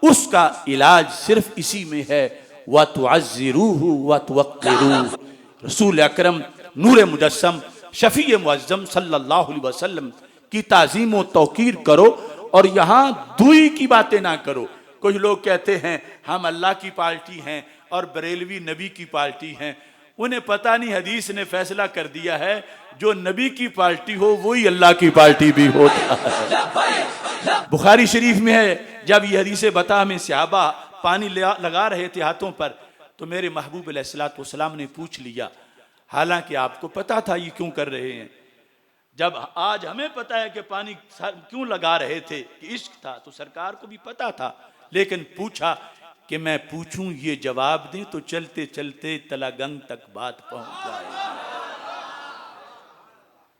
उसका इलाज सिर्फ इसी में है, व तुअज़्ज़िरूहु व तुवक्किरूहु। रसूल अकरम नूर मुजस्सम शफी मुअज़्ज़म सल्लल्लाहु अलैहि वसल्लम की ताज़ीम व तौकीर करो, और यहाँ दुई की बातें ना करो। कुछ लोग कहते हैं हम अल्लाह की पार्टी हैं और बरेलवी नबी की पार्टी हैं। उन्हें पता नहीं हदीस ने फैसला कर दिया है जो नबी की पार्टी हो वही अल्लाह की पार्टी भी होता है। बुखारी शरीफ में है, जब ये हदीस बता में सहाबा पानी लगा रहे थे हाथों पर, तो मेरे महबूब अलैहिस्सलातु वस्सलाम ने पूछ लिया, हालांकि आपको पता था ये क्यों कर रहे हैं, जब आज हमें पता है कि पानी क्यों लगा रहे थे कि इश्क था, तो सरकार को भी पता था, लेकिन पूछा कि मैं पूछूं ये जवाब दें तो चलते चलते तलागंग तक बात पहुंच जाए।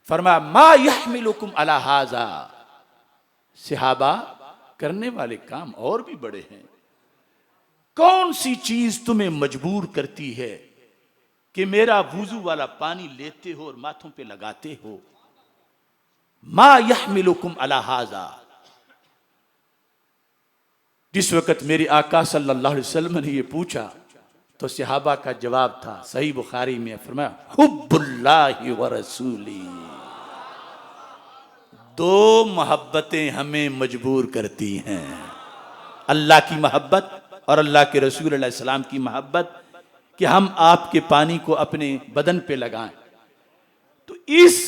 फरमाया मा यहमिलुकुम अला हाजा, सहाबा करने वाले काम और भी बड़े हैं, कौन सी चीज तुम्हें मजबूर करती है कि मेरा वुजू वाला पानी लेते हो और माथों पे लगाते हो। मा यहमिलुकुम अला हाजा, जिस वक़्त मेरे आका सल्लल्लाहु अलैहि वसल्लम ने ये पूछा तो सहाबा का जवाब था, सही बुखारी में फरमाया हुब्बुल्लाहि व रसूली। दो मोहब्बतें हमें मजबूर करती हैं, अल्लाह की मोहब्बत और अल्लाह के रसूल अलैहि सलाम की मोहब्बत, कि हम आपके पानी को अपने बदन पे लगाएं। तो इस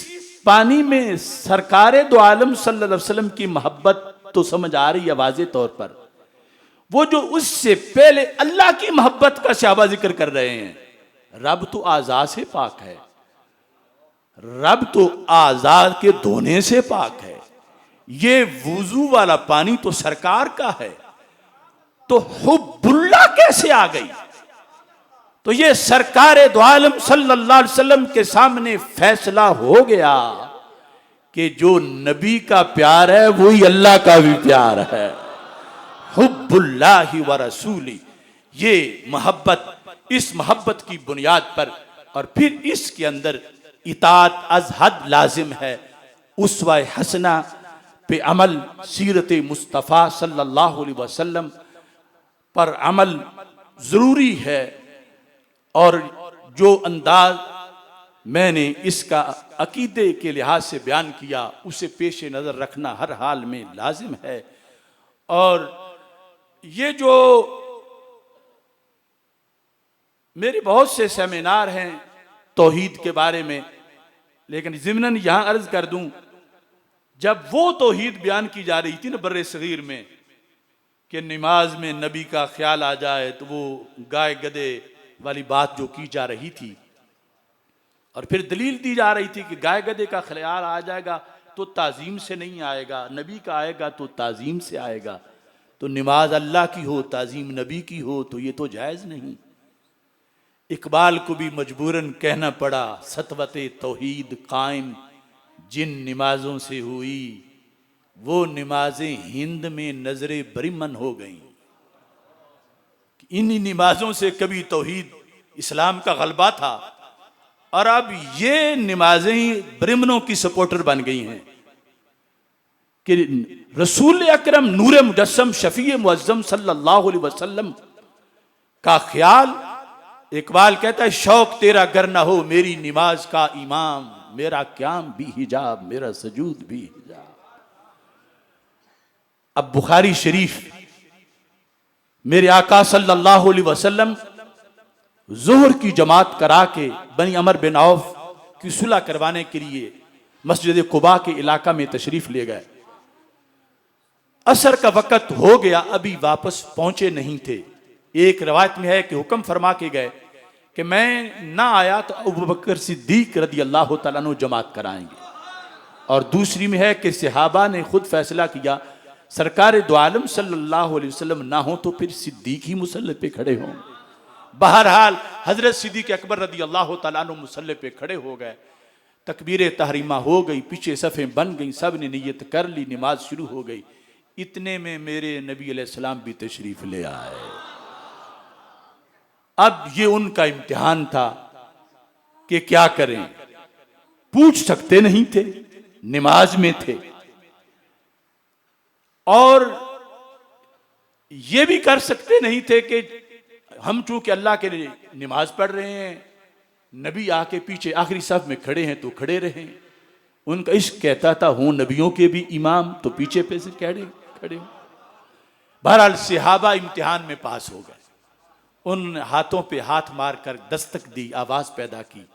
पानी में सरकारे दो आलम सल्लल्लाहु अलैहि वसल्लम की मोहब्बत तो समझ आ रही है वाज़े तौर पर। वो जो उससे पहले अल्लाह की मोहब्बत का सहाबा जिक्र कर रहे हैं। रब तो आजाद से पाक है, रब तो आजाद के धोने से पाक है, ये वुजू वाला पानी तो सरकार का है, तो हुब्बुल्लाह कैसे आ गई? तो ये सरकार दो आलम सल्लल्लाहु अलैहि वसल्लम के सामने फैसला हो गया कि जो नबी का प्यार है वही अल्लाह का भी प्यार है। हुब्बुल्लाहि व रसूली, ये मोहब्बत, इस मोहब्बत की बुनियाद पर और फिर इसके अंदर इताअत अज हद लाजिम है। उस्वा हसना पे अमल, सीरत मुस्तफ़ा सल्लल्लाहु अलैहि वसल्लम पर अमल ज़रूरी है। और जो अंदाज मैंने इसका अकीदे के लिहाज से बयान किया उसे पेश नज़र रखना हर हाल में लाजिम है। और ये जो मेरे बहुत से सेमिनार हैं तौहीद के बारे में, लेकिन ज़िमनन यहाँ अर्ज कर दूं, जब वो तौहीद बयान की जा रही थी ना बर्रे सगीर में कि नमाज में नबी का ख्याल आ जाए, तो वो गाय गधे वाली बात जो की जा रही थी और फिर दलील दी जा रही थी कि गाय गधे का ख्याल आ जाएगा तो ताज़ीम से नहीं आएगा, नबी का आएगा तो ताज़ीम से आएगा। तो नमाज अल्लाह की हो, ताज़ीम नबी की हो, तो ये तो जायज़ नहीं। इकबाल को भी मजबूरन कहना पड़ा, सतवते तौहीद कायम जिन नमाजों से हुई, वो नमाजें हिंद में नजरे बरिमन हो गईं। इन्हीं नमाजों से कभी तौहीद इस्लाम का गलबा था और अब ये नमाजें बरिमनों की सपोर्टर बन गई हैं कि रसूल अकरम नूर मुजस्सम शफी मुअज्जम सल्लल्लाहु अलैहि वसल्लम का ख्याल, इकबाल कहता है शौक तेरा गर ना हो मेरी नमाज का इमाम, मेरा क्याम भी हिजाब, मेरा सजूद भी हिजाब। अब बुखारी शरीफ मेरे आका सल्लल्लाहु अलैहि वसल्लम ज़ोहर की जमात करा के बनी अमर बिन औफ की सुलह करवाने के लिए मस्जिद कुबा के इलाका में तशरीफ ले गए। असर का वक़्त हो गया, अभी वापस पहुंचे नहीं थे। एक रवायत में है कि हुक्म फरमा के गए कि मैं ना आया तो अबू बकर सिद्दीक रदी अल्लाह तआला अन्हु जमात कराएंगे। और दूसरी में है कि सहाबा ने खुद फैसला किया सरकार दो आलम सल्लल्लाहु अलैहि वसल्लम ना हो तो फिर सिद्दीक ही मुसल्ले पे खड़े हों। बहरहाल हजरत सिद्दीक अकबर रदी अल्लाह तआला अन्हु मुसल्ले पे खड़े हो गए, तकबीर तहरीमा हो गई, पीछे सफ़ें बन गई, सब ने नियत कर ली, नमाज शुरू हो गई। इतने में मेरे नबी अलैहिस्सलाम भी तशरीफ ले आए। अब ये उनका इम्तिहान था कि क्या करें, पूछ सकते नहीं थे, नमाज में थे, और ये भी कर सकते नहीं थे कि हम चूंकि अल्लाह के लिए नमाज पढ़ रहे हैं, नबी आके पीछे आखिरी सफ में खड़े हैं तो खड़े रहें। उनका इश्क कहता था हूं नबियों के भी इमाम, तो पीछे पे से खड़े हो। बहरहाल सहाबा इम्तिहान में पास हो गए। उन हाथों पे हाथ मारकर दस्तक दी, आवाज पैदा की।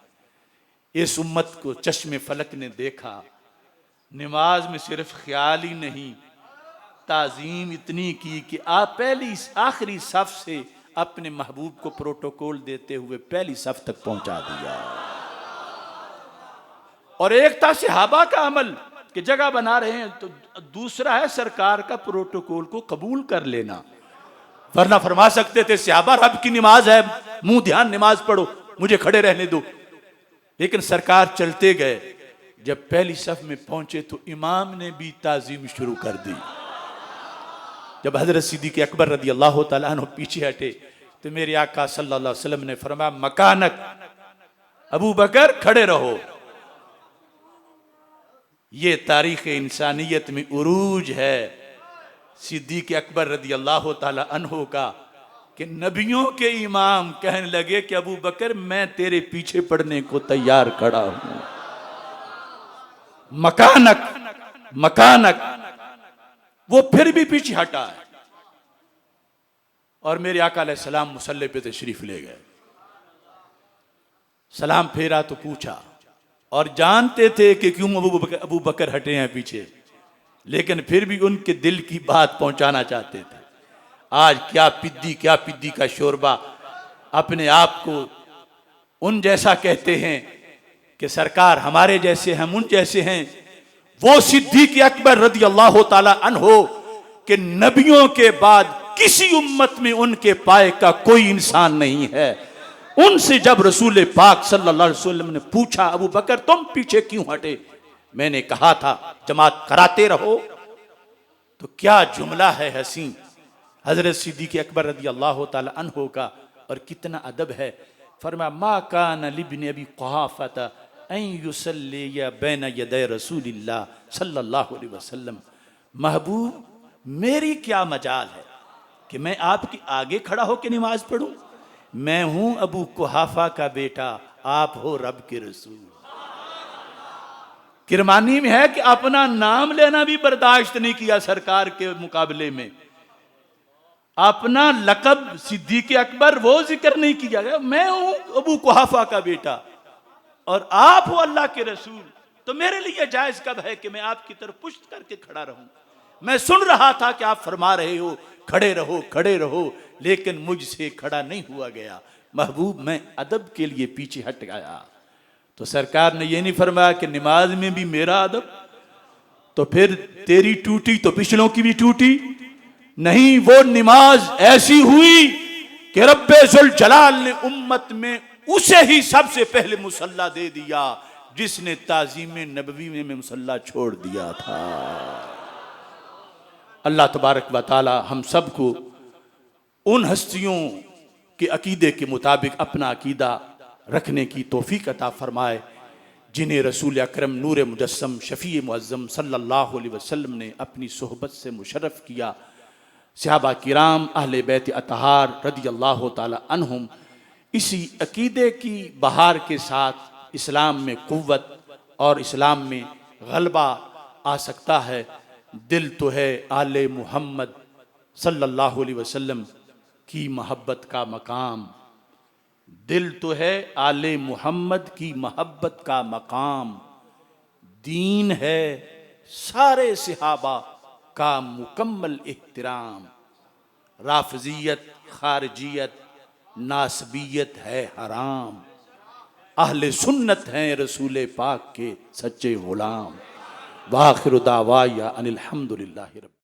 इस उम्मत को चश्मे फलक ने देखा, नमाज में सिर्फ ख्याल ही नहीं, ताजीम इतनी की कि आप पहली आखिरी सफ से अपने महबूब को प्रोटोकॉल देते हुए पहली सफ तक पहुंचा दिया। और एक था सहाबा का अमल कि जगह बना रहे हैं, तो दूसरा है सरकार का प्रोटोकॉल को कबूल कर लेना। वरना फरमा सकते थे सहाबा रब की नमाज है, मुंह ध्यान नमाज पढ़ो, मुझे खड़े रहने दो। लेकिन सरकार चलते गए, जब पहली सफ में पहुंचे तो इमाम ने भी ताजीम शुरू कर दी। जब हजरत सिद्दीक अकबर रदी अल्लाह तआला अन्हु पीछे हटे तो मेरे आका सल्लल्लाहु अलैहि वसल्लम ने फरमाया मकानक, अबू बकर खड़े रहो। ये तारीख इंसानियत में उरूज है सिद्दीक अकबर रदी अल्लाह तआला अन्हु का कि नबियों के इमाम कहने लगे कि अबू बकर मैं तेरे पीछे पड़ने को तैयार खड़ा हूं। मकानक मकानक, वो फिर भी पीछे हटा है। और मेरे आका अलैहि सलाम मुसल्ले पे तशरीफ ले गए, सलाम फेरा तो पूछा, और जानते थे कि क्यों अबू बकर हटे हैं पीछे, लेकिन फिर भी उनके दिल की बात पहुंचाना चाहते थे। आज क्या पिद्दी का शोरबा, अपने आप को उन जैसा कहते हैं कि सरकार हमारे जैसे, हम उन जैसे हैं। वो सिद्दीक़ अकबर रज़ी अल्लाह ताला अन्हो कि नबियों के बाद किसी उम्मत में उनके पाए का कोई इंसान नहीं है। उनसे जब रसूल पाक सल्लल्लाहु अलैहि वसल्लम ने पूछा, अबू बकर तुम पीछे क्यों हटे? मैंने कहा था जमात कराते रहो। तो क्या जुमला है हसीन हजरत सिद्दीक़ अकबर रज़ी अल्लाह ताला अन्हो का, और कितना अदब है। फरमाया मा कान लिब्न अबी कुहाफत अन युसल्ली बैन यदै रसूलिल्लाह सल्लल्लाहु अलैहि वसल्लम। महबूब मेरी क्या मजाल है कि मैं आपके आगे खड़ा होकर नमाज पढ़ूं? मैं हूं अबू कुहाफा का बेटा, आप हो रब के रसूल। किरमानी में है कि अपना नाम लेना भी बर्दाश्त नहीं किया सरकार के मुकाबले में। अपना लकब सिद्दीक़ अकबर वो जिक्र नहीं किया गया। मैं हूं अबू कुहाफा का बेटा और आप हो अल्लाह के रसूल। तो मेरे लिए जायज कब है कि मैं आपकी तरफ पुश्त करके खड़ा रहूं? मैं सुन रहा था कि आप फरमा रहे हो खड़े रहो खड़े रहो, लेकिन मुझसे खड़ा नहीं हुआ गया। महबूब मैं अदब के लिए पीछे हट गया। तो सरकार ने यह नहीं फरमाया कि नमाज में भी मेरा अदब, तो फिर तेरी टूटी तो पिछलों की भी टूटी। नहीं, वो नमाज ऐसी हुई कि रब्बे जुल जलाल ने उम्मत में उसे ही सबसे पहले मुसल्ला दे दिया जिसने ताजीम नबवी में मुसल्ला छोड़ दिया था। अल्लाह तबारक व तआला हम सबको उन हस्तियों के अकीदे के मुताबिक अपना अकीदा रखने की तौफीक अता फरमाए जिन्हें रसूल अकरम नूर मुजस्सम शफ़ी मुअज़्ज़म सल्लल्लाहु अलैहि वसल्लम ने अपनी सोहबत से मुशर्रफ किया। सहाबा किराम अहले बैत अतहार रज़ियल्लाहु ताला अन्हुम इसी अकीदे की बहार के साथ इस्लाम में क़ुव्वत और इस्लाम में गलबा आ सकता है। दिल तो है आले मुहम्मद सल्लल्लाहु अलैहि वसल्लम की मोहब्बत का मकाम, दिल तो है आले मुहम्मद की मोहब्बत का मकाम। दीन है सारे सहाबा का मुकम्मल एहतराम। राफजियत खारजियत नासबियत है हराम। अहले सुन्नत हैं रसूल पाक के सच्चे गुलाम। वाखिर दावाया अनिल हम्दुलिल्लाहि रब्बिल